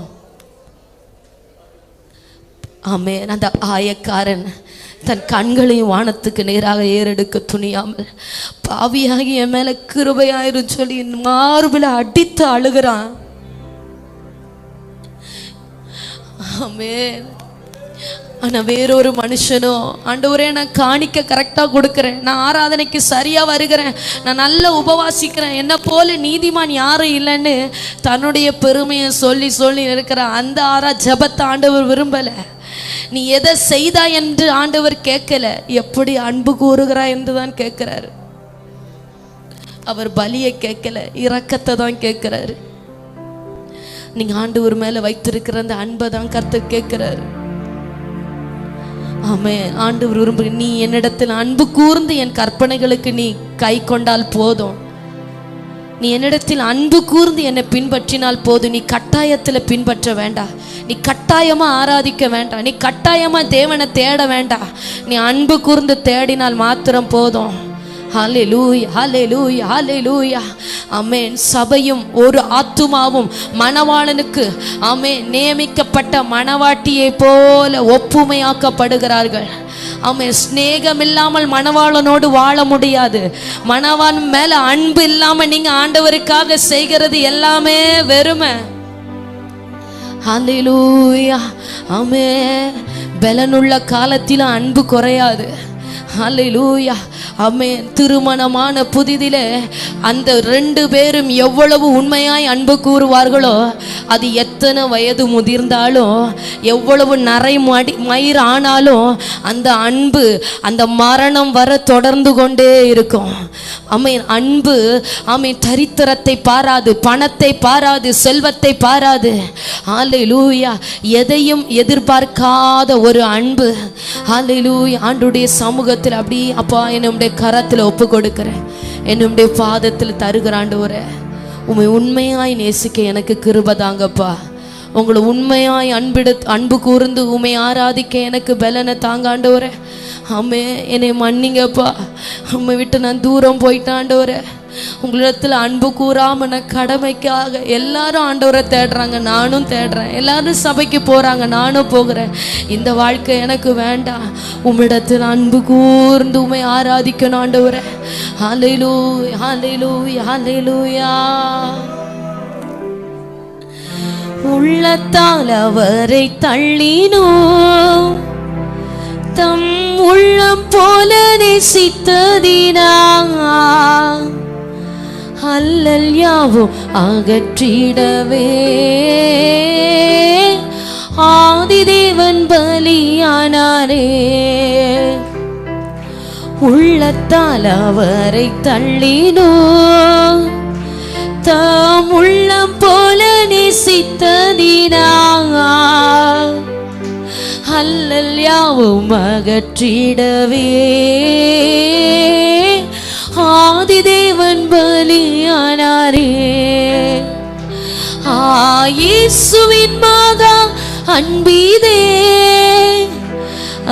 ஆமென். அந்த ஆயக்காரன் தன் கண்களையும் வானத்துக்கு நேராக ஏறெடுக்க துணியாமல் பாவியாகி என் மேல கிருபையாயிரும் சொல்லி மார்பில அடித்து அழுகிறான். ஆமென். ஆனா வேறொரு மனுஷனோ, ஆண்டவரே நான் காணிக்க கரெக்டா கொடுக்கிறேன், நான் ஆராதனைக்கு சரியா வருகிறேன், நான் நல்லா உபவாசிக்கிறேன், என்ன போல நீதிமான் யாரும் இல்லைன்னு தன்னுடைய பெருமையை சொல்லி சொல்லி இருக்கிற அந்த ஜெபத்தை ஆண்டவர் விரும்பல. நீ எதை செய்தா என்று ஆண்டவர் கேட்கல, எப்படி அன்பு கூறுகிறாய் என்று தான் கேட்கிறாரு. அவர் பலியை கேட்கல, இரக்கத்தை தான் கேட்கிறாரு. நீங்க ஆண்டவர் மேல வைத்திருக்கிற அந்த அன்பை தான் கர்த்தர் கேட்கிறாரு. ஆமென். ஆண்டவர் விரும்புகிற, நீ என்னிடத்தில் அன்பு கூர்ந்து என் கற்பனைகளுக்கு நீ கை கொண்டால் போதும், நீ என்னிடத்தில் அன்பு கூர்ந்து என்னை பின்பற்றினால் போதும். நீ கட்டாயத்தில் பின்பற்ற வேண்டாம். நீ கட்டாயமா ஆராதிக்க வேண்டாம். நீ கட்டாயமா தேவனை தேட வேண்டாம். நீ அன்பு கூர்ந்து தேடினால் மாத்திரம் போதும். ஹல்லேலூயா, ஹல்லேலூயா, ஹல்லேலூயா. ஆமென். சபையும் ஒரு ஆத்துமாவும் மணவாளனுக்கு ஆமென் நியமிக்கப்பட்ட மணவாட்டியை போல ஒப்புமையாக்கப்படுகிறார்கள். ஆமென். ஸ்நேகம் இல்லாமல் மணவாளனோடு வாழ முடியாது. மணவான் மேல அன்பு இல்லாம நீங்க ஆண்டவருக்காக செய்கிறது எல்லாமே வெறுமை. ஹல்லேலூயா. ஆமென். பலனுள்ள காலத்தில அன்பு குறையாது. ஹல்லேலூயா. ஆமென். திருமணமான புதிதிலே அந்த 2 பேரும் எவ்வளவு உண்மையாய் அன்பு கூறுவார்களோ, அது எத்தனை வயது முதிர்ந்தாலும், எவ்வளவு நரை மயிர் ஆனாலும், அந்த அன்பு அந்த மரணம் வர தொடர்ந்து கொண்டே இருக்கும். ஆமென். அன்பு ஆமென் தரித்திரத்தை பாராது, பணத்தை பாராது, செல்வத்தை பாராது. ஹல்லேலூயா. எதையும் எதிர்பார்க்காத ஒரு அன்பு. ஹல்லேலூயா. ஆண்டவருடைய சமூகத்தில் அப்படி அப்பா என்னுடைய கரத்தில் ஒப்பு கொடுக்கிறேன், என்னுடைய பாதத்தில் தருகிற ஆண்டவரே, உம்மை உண்மையாய் நேசிக்க எனக்கு கிருபை தாங்கப்பா. உங்களை உண்மையாய் அன்பு கூர்ந்து உம்மை ஆராதிக்க எனக்கு பலனை தாங்க ஆண்டவரே. ஆமே, என்னை மன்னிங்கப்பா. உம்மை விட்டு நான் தூரம் போயிட்டேன் ஆண்டவரே. உங்களிடத்தில் அன்பு கூறாம நான் கடமைக்காக எல்லாரும் ஆண்டவரை தேடுறாங்க, நானும் தேடுறேன். எல்லாரும் சபைக்கு போறாங்க, நானும் போகிறேன். இந்த வாழ்க்கை எனக்கு வேண்டாம். உம்மிடத்தில் அன்பு கூர்ந்து உம்மை ஆராதிக்கணும் ஆண்டவரே. ஹல்லேலூயா, ஹல்லேலூயா, ஹல்லேலூயா. உள்ளத்தால் அவரை தள்ளினோம், தம் உள்ளம் போல நேசித்ததினா அல்லல் யாவும் அகற்றிடவே ஆதிதேவன் பலியானாரே. உள்ளத்தால் அவரை தள்ளினோம், தாம் உள்ளம் போல நேசித்ததினா அல்லல் யாவும் அகற்றிடவே ஆதிதேவன் பலியானாரே. இயேசுவின் மகா அன்பிதே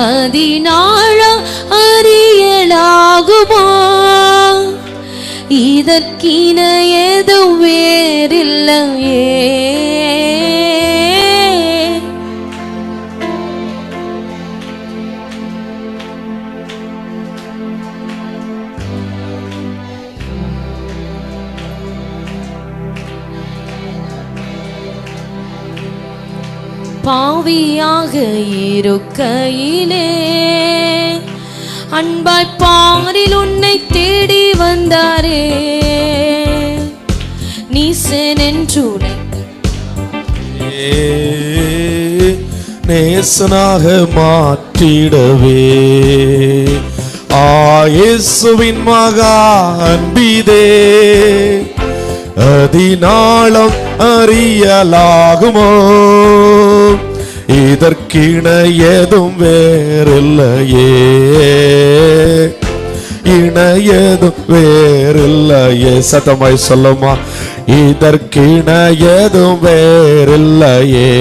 அதினாழம் அறியலாகுமோ, இதற்கின ஏதும் வேறில்லையே. பாவியாக இருக்கையிலே அன்பாய் பாரில் உன்னை தேடி வந்தாரே. நீசன் என்று நேசனாக மாற்றிடவே இயேசுவின் மகா அன்பிதே அதினாலம் அறியலாகுமோ, இதற்கிண ஏதும் வேறில்லையே. இணையதும் வேறில்லையே. சத்தமாய் சொல்லுமா, இதற்கிண ஏதும் வேறில்லையே.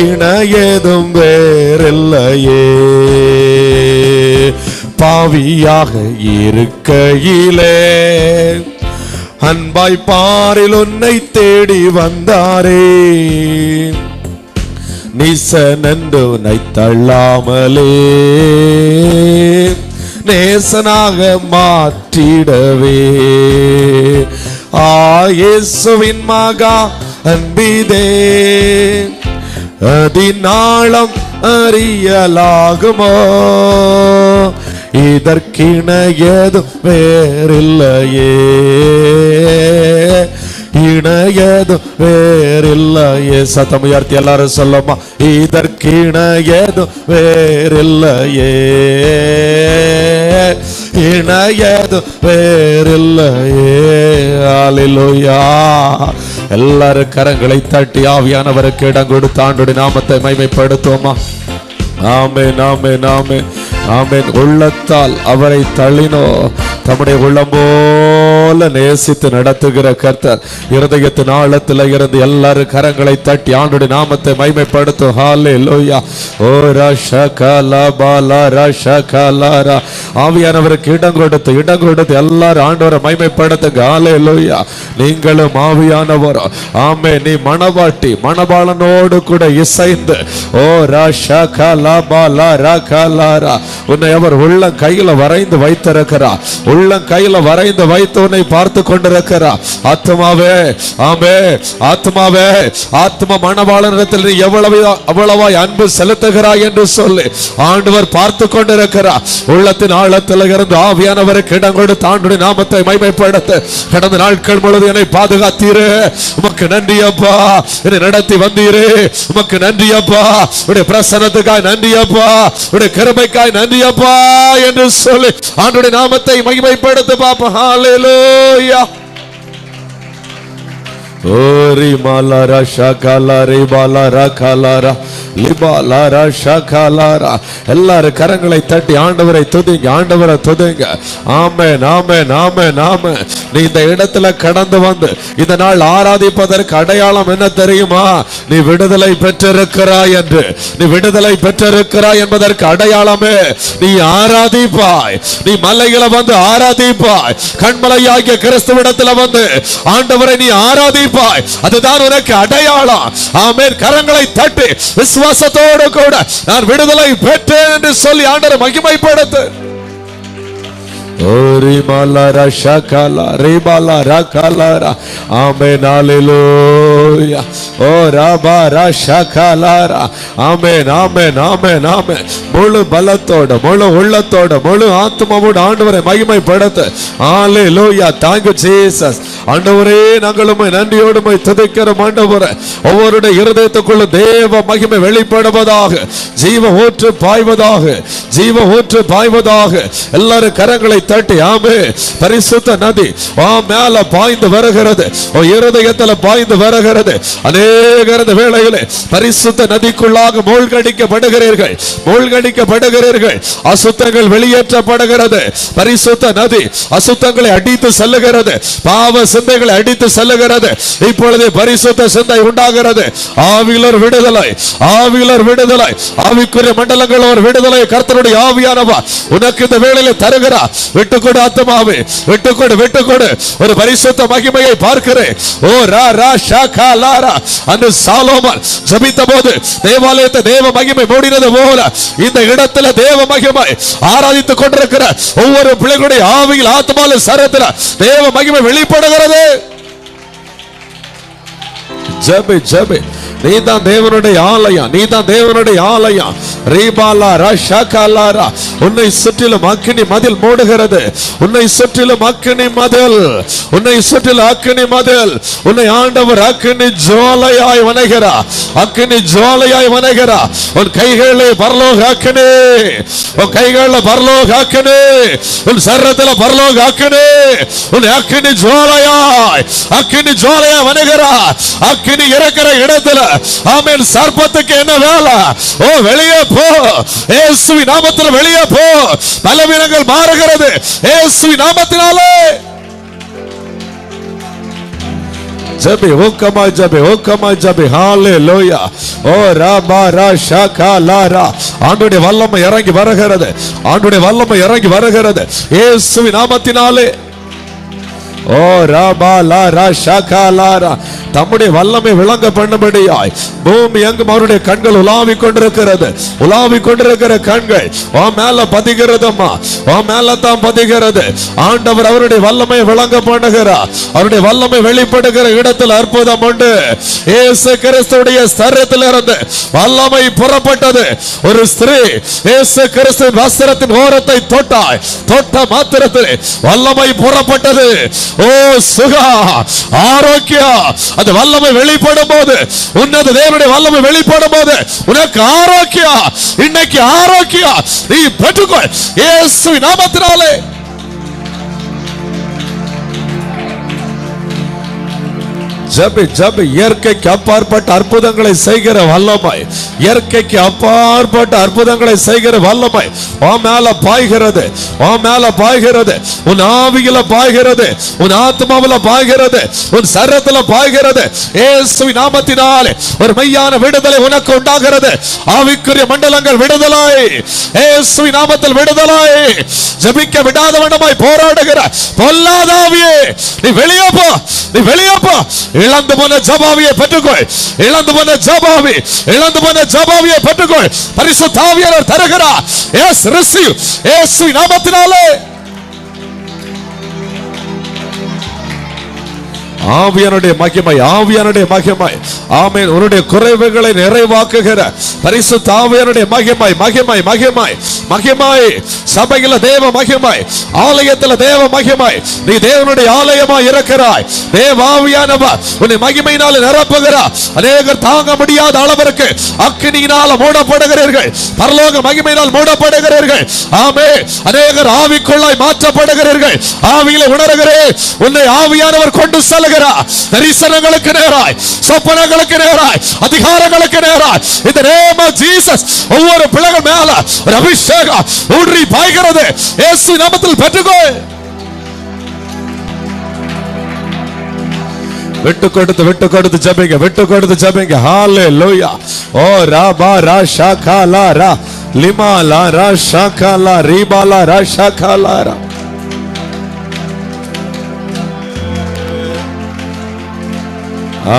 இணையதும் வேறில்லையே. பாவியாக இருக்கையிலே அன்பாய் பாரில் உன்னை தேடி வந்தாரே. நீசனென்று உன்னை தள்ளாமலே நேசனாக மாற்றிடவே இயேசுவின் மகா அன்பிதே அதினாளம் அறியலாகுமோ, இதற்கிண ஏதும் வேறில்லையே. இணையதும் வேறில்லையே. சத்தம் உயர்த்தி எல்லாரும் சொல்லுமா, இதற்கிண ஏதும் வேறில்லையே. இணையதும் வேறில்லையே. அல்லேலூயா. எல்லாரும் கரங்களை தட்டி ஆவியானவருக்கு இடம் கொடுத்து ஆண்டவருடைய நாமத்தை மகிமைப்படுத்துவோமா. ஆமென், ஆமென், ஆமென், ஆமென். உள்ளத்தால் அவரை தள்ளினோ, தம்முடைய உள்ளம் போல நேசித்து நடத்துகிற கர்த்தர். இருதயத்தின் ஆழத்தில் இருந்து எல்லாரும் கரங்களை தட்டி ஆண்டுடைய நாமத்தை மகிமைப்படுத்தும். ஹல்லேலூயா. ஓ ரஷகலா பாலா ரஷகலாரா. ஆவியானவருக்கு இடம் கொடுத்து எல்லாரும் ஆண்டவரை மகிமைப்படுத்துங்க. ஹல்லேலூயா. நீங்களும் ஆவியானவர். ஆமே. நீ மணவாளனோடு கூட இசைந்து ஓ ரஷகலா பாலா ரகலாரா. உன்னை அவர் உள்ள கையில வரைந்து வைத்திருக்கிறார். உள்ளம் கையில வரைந்து வைத்து உன்னை பார்த்து கொண்டிருக்கிறார். ஆத்மாவே, ஆமே, ஆத்மாவே, ஆத்மா மணவாளனிடத்தில் நீ எவ்வளவாய் அன்பு செலுத்துகிறாய் என்று சொல்லி ஆண்டவர் பார்த்து கொண்டிருக்கிறார். உள்ளத்தின் ஆழத்தில் இருந்து ஆவியானவருக்கு இடம் கொடுத்து ஆண்டுடைய நாமத்தை மகிமைப்படுத்த கடந்த நாட்கள் முழுவதும் என்னை பாதுகாத்தீரே, உமக்கு நன்றி அப்பா. என்னை நடத்தி வந்தீரே, உமக்கு நன்றி அப்பா. உடைய பிரசன்னத்துக்காய் நன்றி அப்பா. உடைய கிருபைக்காய் நன்றி அப்பா என்று சொல்லி ஆண்டுடைய நாமத்தை மகிமைப்படுத்த பாப்பா. ஹல்லேலூயா. ஓரி மாலாரா ஷகலாரி பாலாரா கலாரா லிபாலாரா ஷகலாரா. எல்லாரும் கரங்களை தட்டி ஆண்டவரை துதிங்க, ஆண்டவரை துதிங்க. ஆமென், ஆமென், ஆமென், ஆமென். நீ இந்த இடத்துல கடந்து வந்து இந்த நாள் ஆராதிப்பதற்கு அடையாளம் என்ன தெரியுமா? நீ விடுதலை பெற்றிருக்கிறாய் என்று. நீ விடுதலை பெற்றிருக்கிறாய் என்பதற்கு அடையாளமே நீ ஆராதிப்பாய். நீ மலைகளை வந்து ஆராதிப்பாய். கண்மலையாகிய கிறிஸ்துவிடத்தில் வந்து ஆண்டவரை நீ ஆராதிப்பாய். அதுதான் உனக்கு அடையாளம். ஆமென். கரங்களை தட்டி விசுவாசத்தோடு கூட நான் விடுதலை பெற்றேன் என்று சொல்லி ஆண்டவரை மகிமைப்படுத்து. ஓரி மாலாரா ஷகலா ரிபாலாரா கலாரா. ஆமென். ஹல்லேலூயா. ஓ ரபாரா ஷகலாரா. ஆமென், ஆமென், ஆமென், ஆமென். முழு பலத்தோட, முழு உள்ளத்தோட, முழு ஆத்மாவோடு ஆண்டவரை மகிமைப்படுத்து. ஹல்லேலூயா. Thank you Jesus. ஆண்டவரே, நாங்களும் நன்றியோடு துதிக்கிறோம். ஆண்டவரே, ஒவ்வொருடைய இருதயத்துக்குள்ள தேவ மகிமை வெளிப்படுவதாக, ஜீவ ஊற்று பாய்வதாக, ஜீவ ஊற்று பாய்வதாக. எல்லாரும் கரங்களை தட்டி ஆமே. பரிசுத்த நதி மேல பாய்ந்து வருகிறது, இருதயத்தில் பாய்ந்து வருகிறது. அநேக வேளையிலே பரிசுத்த நதிக்குள்ளாக மூழ்கடிக்கப்படுகிறீர்கள், மூழ்கடிக்கப்படுகிறீர்கள். அசுத்தங்கள் வெளியேற்றப்படுகிறது. பரிசுத்த நதி அசுத்தங்களை அடித்து செல்லுகிறது, பாவ சிந்தைகளை அடித்து செல்லுகிறது. இப்பொழுது பரிசுத்த சிந்தை உண்டாகிறது. ஆவியிலர் விடுதலை, ஆவியிலர் விடுதலை, ஆவிக்குரிய மண்டலங்கள் ஒரு விடுதலை கர்த்தருடைய ஆவியானவர் உனக்கு இந்த வேளையிலே தருகிறார். விட்டுக்கொடு ஆத்மாவே, விட்டுக்கொடு, விட்டுக்கொடு. ஒரு பரிசுத்த மகிமையை பார்க்கிறேன். ஓ ரா ரா ஷகா லாரா. அந்த சாலோமன் ஜெபித்த போது தேவாலயத்தை தேவ மகிமை மூடினது போல இந்த இடத்துல தேவ மகிமை ஆராதித்துக் கொண்டிருக்கிற ஒவ்வொரு பிள்ளைகளுடைய ஆவியில் ஆத்மாவில் சரத்தில் தேவ மகிமை வெளிப்படுகிறது. ஜெபி ஜெபி. நீதான் தேவனுடைய ஆலயம், நீதான் தேவனுடைய ஆலயம். ரீபாலா ரஷகலாரா. உன்னை சுற்றிலும் அக்கினி மதில் மூடுகிறது. உன்னை சுற்றிலும் அக்கினி மதில், உன்னை சுற்றிலும் அக்கினி மதில். உன்னை ஆண்டவர் அக்கினி ஜுவாலையாய் வணைகிறார், அக்கினி ஜுவாலையாய் வணைகிறார். உன் கைகளிலே பரலோக அக்கினி, உன் கைகளில் பரலோக அக்கினி, உன் சரீரத்தில் பரலோக அக்கினி. உன் அக்கினி ஜுவாலையாய், அக்கினி ஜுவாலையாய் வணைகிறார். அக்கினி இருக்கிற இடத்துல ஆமென். சர்ப்பத்துக்கு என்ன வேலை? ஓ வெளியே போ, இயேசுவின் நாமத்தில் வெளியே போ. பலவீனங்கள் மாறுகிறது இயேசுவின் நாமத்தினாலே. ஜெபி, ஊக்கமாய் ஜெபி, ஊக்கமாய் ஜெபி. ஹல்லேலூயா. ஓ ரபா ரஷகலாரா. ஆண்டவருடைய வல்லமை இறங்கி வருகிறது, ஆண்டவருடைய வல்லமை இறங்கி வருகிறது இயேசுவின் நாமத்தினாலே. ஓ ரபாலா ரஷகலாரா. தம்முடைய வல்லமை விளங்க பண்ணும்படியாய் பூமி எங்கும் அவருடைய கண்கள் உலாவிக் கொண்டிருக்கிறது, உலாவிக் கொண்டிருக்கிற கண்கள் உன் மேல பதிகிறதம்மா, உன் மேல தான் பதிகிறது. ஆண்டவர் அவருடைய வல்லமை விளங்க பண்ணுகிறார். அவருடைய வல்லமை வெளிப்படுகிற இடத்தில் அற்புதம் உண்டு. இயேசு கிறிஸ்துடைய சரீரத்திலிருந்து வல்லமை புறப்பட்டது. ஒரு ஸ்திரீ இயேசு கிறிஸ்துவின் வஸ்திரத்தின் ஓரத்தை தொட்டாய், தொட்ட மாத்திரத்தில் வல்லமை புறப்பட்டது. ஓ சுகா, ஆரோக்கியம். அந்த வல்லமை வெளிப்படும் போது, உன்னத தேவனுடைய வல்லமை வெளிப்படும் போது உனக்கு ஆரோக்கியம். இன்னைக்கு ஆரோக்கியம் நீ பெற்றுக்கொள் இயேசுவின் நாமத்தினாலே. ஜபி ஜபி. இயற்கைக்கு அப்பாற்பட்ட அற்புதங்களை செய்கிற வல்லமை, இயற்கைக்கு அப்பாற்பட்ட அற்புதங்களை செய்கிற வல்லமை உன் மேல பாய்கிறது, உன் மேல பாய்கிறது, உன் ஆவியில பாய்கிறது, உன் ஆத்மாவில பாய்கிறது, உன் சரீரத்துல பாய்கிறது. இயேசுவின் நாமத்தினாலே ஒரு மெய்யான விடுதலை உனக்கு உண்டாகிறது. ஆவிக்குரிய மண்டலங்கள் விடுதலை, இயேசுவின் நாமத்தில் விடுதலை. ஜெபிக்க விடாதவனமாய் போராடுகிற பொல்லாத ஆவியே, நீ வெளியே போ, நீ வெளியே போ. இழந்து போன ஜபாவியை பெற்றுக்கொள், இழந்து போன ஜபாவி, இழந்து போன ஜபாவியை பெற்றுக்கொள். பரிசுத்த ஆவியானவர் தருகிறார். எஸ் ரிசீவ், இயேசுவின் நாமத்தினாலே. ஆவியானுடைய மகிமை, ஆவியானுடைய மகிமை. ஆமென். உன்னுடைய குறைவுகளை நிறைவாக்குகிற பரிசுத்த ஆவியானுடைய மகிமை, மகிமை, மகிமை, மகிமை. சபையில தேவ மகிமை, ஆலயத்தில் தேவ மகிமை. நீ தேவனுடைய ஆலயமாய் இருக்கிறாய். தேவ ஆவியானவர் உன்னை மகிமையினால் நிரப்புகிறார். அநேகர் தாங்க முடியாத அளவிற்கு அக்கினியினால் மூடப்படுகிறீர்கள், பரலோக மகிமையினால் மூடப்படுகிறீர்கள். ஆமென். அநேகர் ஆவிக்குள்ளாய் மாற்றப்படுகிறீர்கள். ஆவியிலே உணர்கிறேன், உன்னை ஆவியானவர் கொண்டு செல்ல தரிசனங்களுக்கு நேராய், சொப்பனங்களுக்கு நேராய், அதிகாரங்களுக்கு நேராய். இந்த நேம் ஆஃப் ஜீசஸ் ஒவ்வொரு பிள்ளைகள் மேல ஒரு அபிஷேகம் ஊற்றி பாய்கிறது. இயேசு நாமத்தில் பெற்றுக்கொள். விட்டு கொடுத்து விட்டு கொடுத்து ஜெபிங்க, விட்டு கொடுத்து ஜெபிங்க. ஹalleluya. ஓ ராபா ரா ஷாகாலா ரா லிமாலா ரா ஷாகாலா ரிபாலா ரா ஷாகாலா ரா.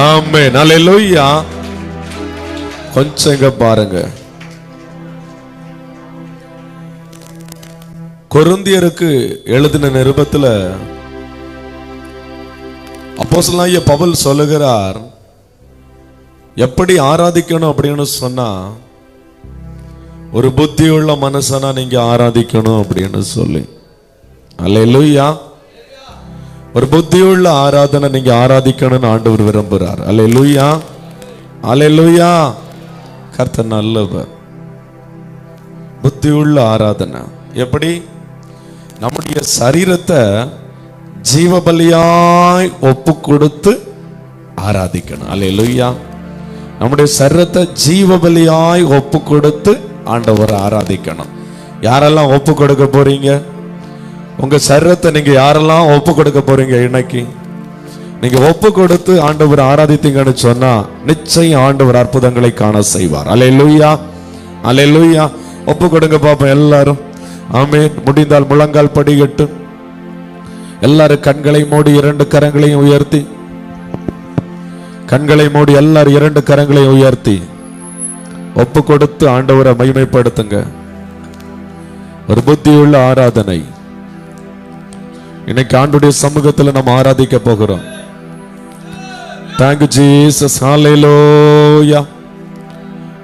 ஆமென். ஹalleluya. கொஞ்சம் இங்க பாருங்க. கொரிந்தியருக்கு எழுதின நிருபத்துல அப்போஸ்தலனாகிய பவுல் சொல்லுகிறார், எப்படி ஆராதிக்கணும் அப்படின்னு சொன்னா, ஒரு புத்தியுள்ள மனுஷனா நீங்க ஆராதிக்கணும் அப்படின்னு சொல்லி. ஹalleluya. ஒரு புத்தியுள்ள ஆராதனை நீங்க ஆராதிக்கணும்னு ஆண்டவர் விரும்புகிறார். அல்லேலூயா, அல்லேலூயா. கர்த்தர் நல்லவர். புத்தியுள்ள ஆராதனை எப்படி? நம்முடைய சரீரத்தை ஜீவபலியாய் ஒப்பு கொடுத்து ஆராதிக்கணும். அல்லேலூயா. நம்முடைய சரீரத்தை ஜீவபலியாய் ஒப்பு கொடுத்து ஆண்டவரை ஆராதிக்கணும். யாரெல்லாம் ஒப்பு கொடுக்க போறீங்க? உங்க சரீரத்தை நீங்க யாரெல்லாம் ஒப்பு கொடுக்க போறீங்க? இன்னைக்கு நீங்க ஒப்பு கொடுத்து ஆண்டவர் ஆராதித்தீங்கன்னு சொன்னா நிச்சயம் ஆண்டவர் அற்புதங்களை காண செய்வார். அல்லேலூயா, அல்லேலூயா. ஒப்பு கொடுங்க பாப்போம் எல்லாரும். ஆமென். முடிந்தால் முழங்கால் படிக்கட்டு. எல்லாரும் கண்களை மூடி இரண்டு கரங்களையும் உயர்த்தி, கண்களை மூடி எல்லாரும் இரண்டு கரங்களையும் உயர்த்தி ஒப்பு கொடுத்து ஆண்டவரை மகிமைப்படுத்துங்க. ஒரு புத்தியுள்ள ஆராதனை. இன்னைக்கு ஆண்டுடைய சமூகத்தில் நம்ம ஆராதிக்க போகிறோம். Thank you Jesus. ஹalleluya.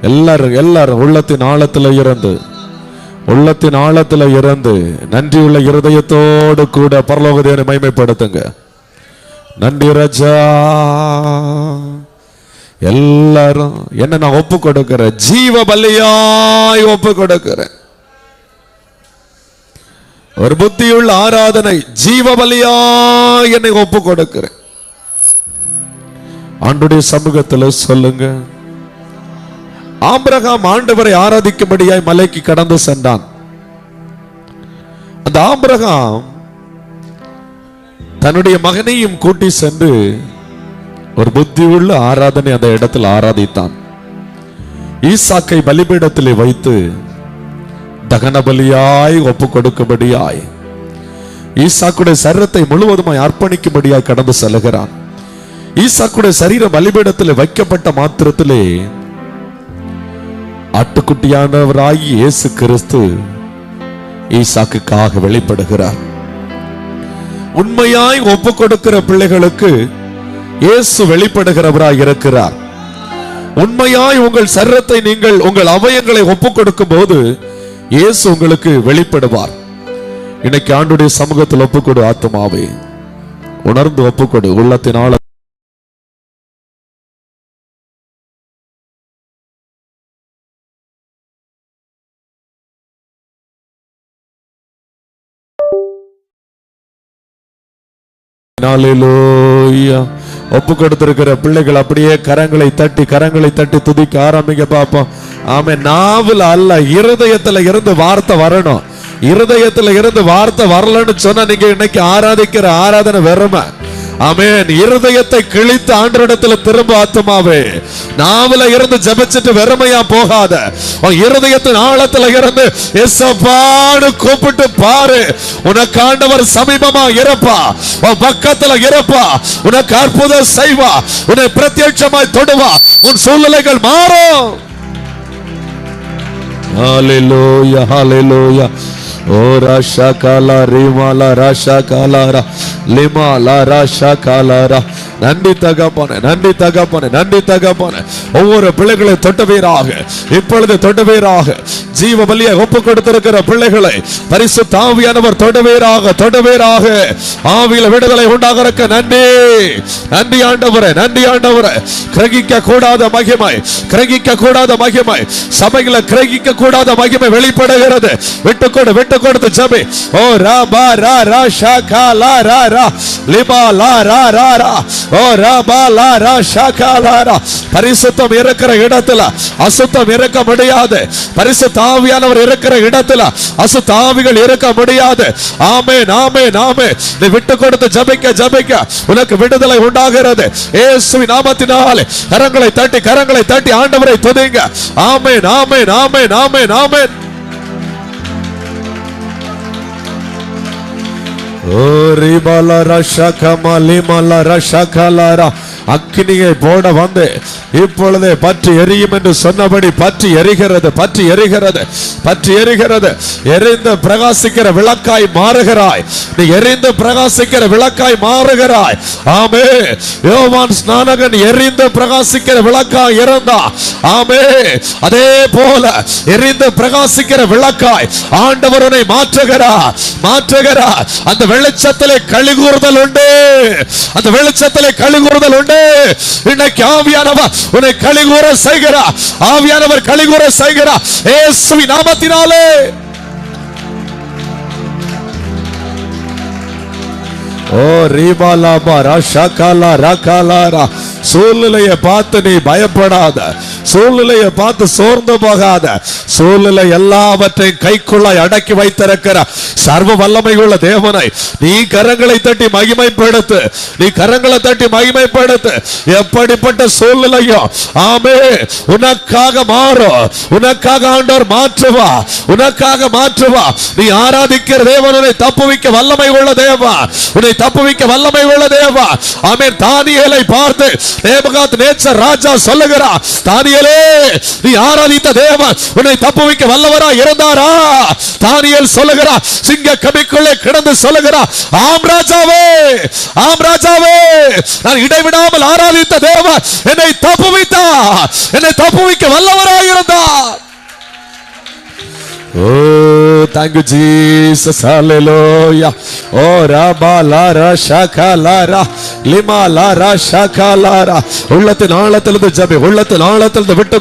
எல்லாரும் உள்ளத்தின் ஆழத்துல இருந்து, உள்ளத்தின் ஆழத்துல இருந்து நன்றியுள்ள இருதயத்தோடு கூட பரலோக தேவனை மகிமைப்படுத்துங்க. நன்றி ராஜா. எல்லாரும் என்ன நான் ஒப்பு கொடுக்கிறேன், ஜீவ பலியாய் ஒப்பு கொடுக்கிறேன். ஒரு புத்தியுள்ள ஆராதனை, ஜீவ பலியாய் என்னை ஒப்பு கொடுக்கிறேன். ஆண்டுடைய சமூகத்தில் சொல்லுங்க. ஆபிரகாம் ஆண்டவரை ஆராதிக்கும்படியாய் மலைக்கு கடந்து சென்றான். அந்த ஆபிரகாம் தன்னுடைய மகனையும் கூட்டி சென்று ஒரு புத்தியுள்ள ஆராதனை அந்த இடத்தில் ஆராதித்தான். ஈசாக்கை பலிபீடத்திலே வைத்து தகன பலியாய் ஒப்பு கொடுக்கும்படியாய், ஈசாக்குடைய சரீரத்தை முழுவதுமாய் அர்ப்பணிக்கும்படியாய் கடந்து செல்கிறான். ஈசாக்குடைய சரீரம் பலிபீடத்தில் வைக்கப்பட்ட மாத்திரத்திலே ஆட்டுக்குட்டியானவராய் இயேசு கிறிஸ்து ஈசாக்குக்காக வெளிப்படுகிறார். உண்மையாய் ஒப்பு கொடுக்கிற பிள்ளைகளுக்கு இயேசு வெளிப்படுகிறவராய் இருக்கிறார். உண்மையாய் உங்கள் சரீரத்தை நீங்கள் உங்கள் அவயங்களை ஒப்பு கொடுக்கும் போது இயேசு உங்களுக்கு வெளிப்படுவார். இன்னைக்கு ஆண்டுடைய சமூகத்தில் ஒப்புக்கொடு. ஆத்துமாவே உணர்ந்து ஒப்புக்கொடு. உள்ளத்தினால Hallelujah. ஒப்பு கொடுத்திருக்கிற பிள்ளைகள் அப்படியே கரங்களை தட்டி துதிக்க ஆரம்பிங்க பாப்போம். ஆமே, நாவுல அல்ல, இருதயத்துல இருந்து வார்த்தை வரணும். இருதயத்துல இருந்து வார்த்தை வரலன்னு சொன்னா நீங்க இன்னைக்கு ஆராதிக்கிற ஆராதனை வெறுமை. ஆமென். இருதயத்தை கிழித்து ஆண்டவரிடத்துல திரும்ப ஆத்துமாவே. நாவுல இருந்து ஜெபிச்சிட்டு வெறுமையா போகாத. இருதயத்தின் ஆழத்துல இருந்து இயேசுவான்னு கூப்பிட்டு பாரு. உனக்கு ஆண்டவர் சமீபமா இருப்பா, உன் பக்கத்துல இருப்பா, உனக்கு அற்புதம் செய்வா, உன்னை பிரத்யட்சமாய் தொடுவா, உன் சூழ்நிலைகள் மாறும். ஹalleluya ஹalleluya. ஓ ராஷா காலா ரீமாலா ராஷா காலாரா லிமாலா ராஷா காலாரா. நன்றி தகப்பனே, நன்றி தகப்பனே, நன்றி தகப்பனே. ஒவ்வொரு பிள்ளைகளை தொட்டவீராக, இப்பொழுது தொட்டவீராக, ஜீவ பலியை ஒப்பு கொடுத்திருக்கிற பிள்ளைகளை பரிசுத்த ஆவியானவர் தொட்டவீராக, தொட்டவீராக. ஆவியில விடுதலை உண்டாகிறக்க நன்றி. நன்றி ஆண்டவரே, நன்றி ஆண்டவரே. கிரகிக்க கூடாத மகிமை, கிரகிக்க கூடாத மகிமை, சபைகளை கிரகிக்க கூடாத மகிமை வெளிப்படுகிறது. விட்டுக்கொடு, விட்டு கொடுத்து ஜெபி. ஓ ரா பா ரா ரா ஷா கா லா ரா ரா லிபா லா ரா ரா ரா. ஓ ரா பா லா ரா ஷா கா லா ரா. பரிசுத்தம் இருக்கிற இடத்துல அசுத்தம் இருக்க முடியாது. பரிசுத்த ஆவியானவர் இருக்கிற இடத்துல அசுத்த ஆவிகள் இருக்க முடியாது. ஆமென், ஆமென், ஆமென். நீ விட்டு கொடுத்து ஜெபிக்க ஜெபிக்க உனக்கு விடுதலை உண்டாகிறது. இயேசுவின் நாமத்தினாலே கரங்களை தட்டி ஆண்டவரை துதிங்க. ஆமென், ஆமென், ஆமென், ஆமென், ஆமென். ஓ ரிபாலா ரஷா கமாலி மலா ரஷா கலாரா. அக்கினியை போட வந்து இப்பொழுதே பற்றி எரியும் என்று சொன்னபடி பற்றி எரிகிறது, பற்றி எரிகிறது, பற்றி எரிகிறது. எரிந்து பிரகாசிக்கிற விளக்காய் மாறுகிறாய். நீ எரிந்து பிரகாசிக்கிற விளக்காய் மாறுகிறாய். ஆமே. யோவான் ஸ்நானகன் எரிந்து பிரகாசிக்கிற விளக்காய் இருந்தா. ஆமே. அதே போல எரிந்து பிரகாசிக்கிற விளக்காய் ஆண்டவர் உன்னை மாற்றுகிறார், மாற்றுகிறார். அந்த வெளிச்சத்திலே களிகூறுதல் உண்டு, அந்த வெளிச்சத்திலே களிகூறுதல் உண்டு. இன்னைக்கு ஆவியானவர் உன்னை களிகூற செய்கிறார், ஆவியானவர் களிகூற செய்கிறார் இயேசுவின் நாமத்தினாலே. ஓ ரீபாலாபா ராஷாகாலா ராகாலாரா. சூழ்நிலையை பார்த்து நீ பயப்படாத, சூழ்நிலையை பார்த்து சோர்ந்து போகாத. சூழ்நிலை எல்லாவற்றையும் கைக்குள்ளாய் அடக்கி வைத்திருக்கிற சர்வ வல்லமை உள்ள தேவனை நீ கரங்களை தட்டி மகிமைப்படுத்து, நீ கரங்களை தட்டி மகிமைப்படுத்து. எப்படிப்பட்ட சூழ்நிலையும் ஆமே உனக்காக மாறும், உனக்காக ஆண்டவர் மாற்றுவா, உனக்காக மாற்றுவா. நீ ஆராதிக்கிற தேவன் உன்னை தப்புவிக்க வல்லமை உள்ள தேவன், உன்னை தப்புவிக்க வல்லமை உள்ள தேவன். ஆமென். தானியேலை பார்த்து நேபுகாத்நேச்சர் ராஜா சொல்லுகிறார், தானியேலே நீ ஆராதித்த தேவன் உன்னை தப்புவிக்க வல்லவரா இருந்தாரா? தானியேல் சொல்லுகிறார், சிங்க கபிக்குள்ளே கிடந்து சொல்லுகிறார், ஆம் ராஜாவே, ஆம் ராஜாவே, நான் இடைவிடாமல் ஆராதித்த தேவன் என்னை தப்புவித்தார், என்னை தப்புவிக்க வல்லவரா இருந்தார். Oh, thank you, Jesus. Hallelujah. Oh, Rabba Lara Shakalara, Lima Lara Shakalara. உள்ளத்தின் ஆழத்திலிருந்து ஜெபி, உள்ளத்தின் ஆழத்திலிருந்து விட்டு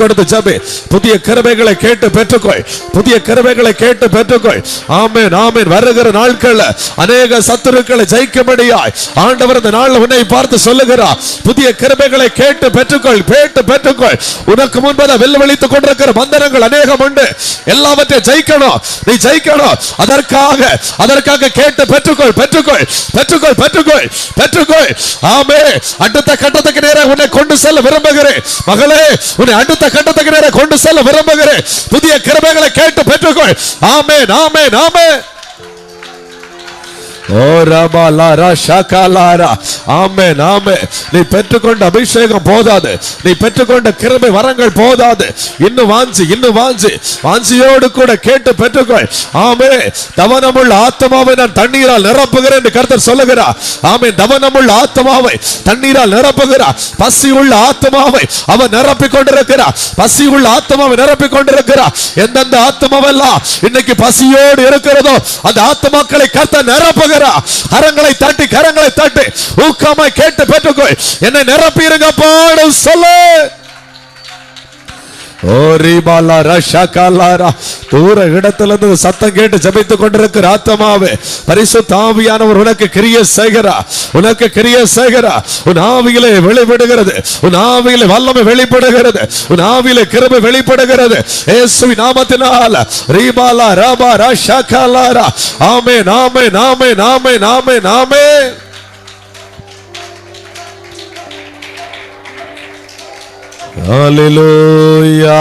கொடுத்து ஜெபி. புதிய கிருபைகளை கேட்டு பெற்றுக்கொள், புதிய கிருபைகளை கேட்டு பெற்றுக்கொள். ஆமென், ஆமென். வருகிற நாட்கள்ல அநேக சத்துருக்களை ஜெயிக்கும்படியாய் ஆண்டவர் இந்த நாள்ல உன்னை பார்த்து சொல்லுகிறார், புதிய கிருபைகளை கேட்டு பெற்றுக்கொள், கேட்டு பெற்றுக்கொள். உனக்கு முன்பதாக வெல்வழித்துக் கொண்டிருக்கிற பந்தனங்கள் அநேகம் உண்டு. எல்லாவற்றையும் ஜெயிக்கணும், நீ ஜெயிக்கணும். அதற்காக கேட்டு பெற்றுக்கொள், பெற்றுக்கொள், பெற்றுக்கொள், பெற்றுக்கொள், பெற்றுக்கொள். ஆமே. அடுத்த கட்டத்துக்கு நேராக உன்னை கொண்டு செல்ல விரும்புகிறேன் மகளே, உன்னை அடுத்த கட்டத்துக்கு நேராக கொண்டு செல்ல விரும்புகிறேன். புதிய கிருபைகளை கேட்டு பெற்றுக்கொள். ஆமென், ஆமென், ஆமென். ஓ ரபா லாரா ஷாகாலாரா. ஆமென், ஆமென். நீ பெற்றுக்கொண்ட அபிஷேகம் போதாது, நீ பெற்றுக்கொண்ட கிருபை வரங்கள் போதாது. இன்னும் வாஞ்சி, இன்னும் வாஞ்சி, வாஞ்சியோடு கூட கேட்டு பெற்றுக்கொள். ஆமென். தவனமுள்ள ஆத்மாவை நான் தண்ணீரால் நிரப்புகிறேன் என்று கர்த்தர் சொல்லுகிறார். ஆமென். தவனமுள்ள ஆத்மாவை தண்ணீரால் நிரப்புகிறார். பசி உள்ள ஆத்மாவை அவர் நிரப்பிக் கொண்டிருக்கிறார், பசி உள்ள ஆத்மாவை நிரப்பிக் கொண்டிருக்கிறார். எந்தெந்த ஆத்மாவெல்லாம் இன்னைக்கு பசியோடு இருக்கிறதோ அந்த ஆத்மாக்களை கர்த்தர் நிரப்புகிறார். கரங்களை தட்டி, கரங்களை தட்டி ஊக்கமாய் கேட்டு பெற்றுக்கொள். என்னை நிரப்பி இருங்க பாடு சொல்லு. ஓ ரீபாலா ரஷகாலாரா. தூர இடத்திலிருந்து சத்தம் கேட்டு ஜெபித்துக் கொண்டிருக்கிற ஆத்மாவே, பரிசுத்த ஆவியானவர் உனக்கு கிரியை செய்கிறா, உனக்கு கிரியை செய்கிறா. உன் ஆவியிலே வெளிப்படுகிறது, உன் ஆவியிலே வல்லமை வெளிப்படுகிறது, உன் ஆவியிலே கிருபை வெளிப்படுகிறது. இயேசுவின் நாமத்தினால் ரீபாலா ரபா ரஷகாலாரா. ஆமென் ஆமென் ஆமென் ஆமென் ஆமென் ஆமென். ஹalleluya.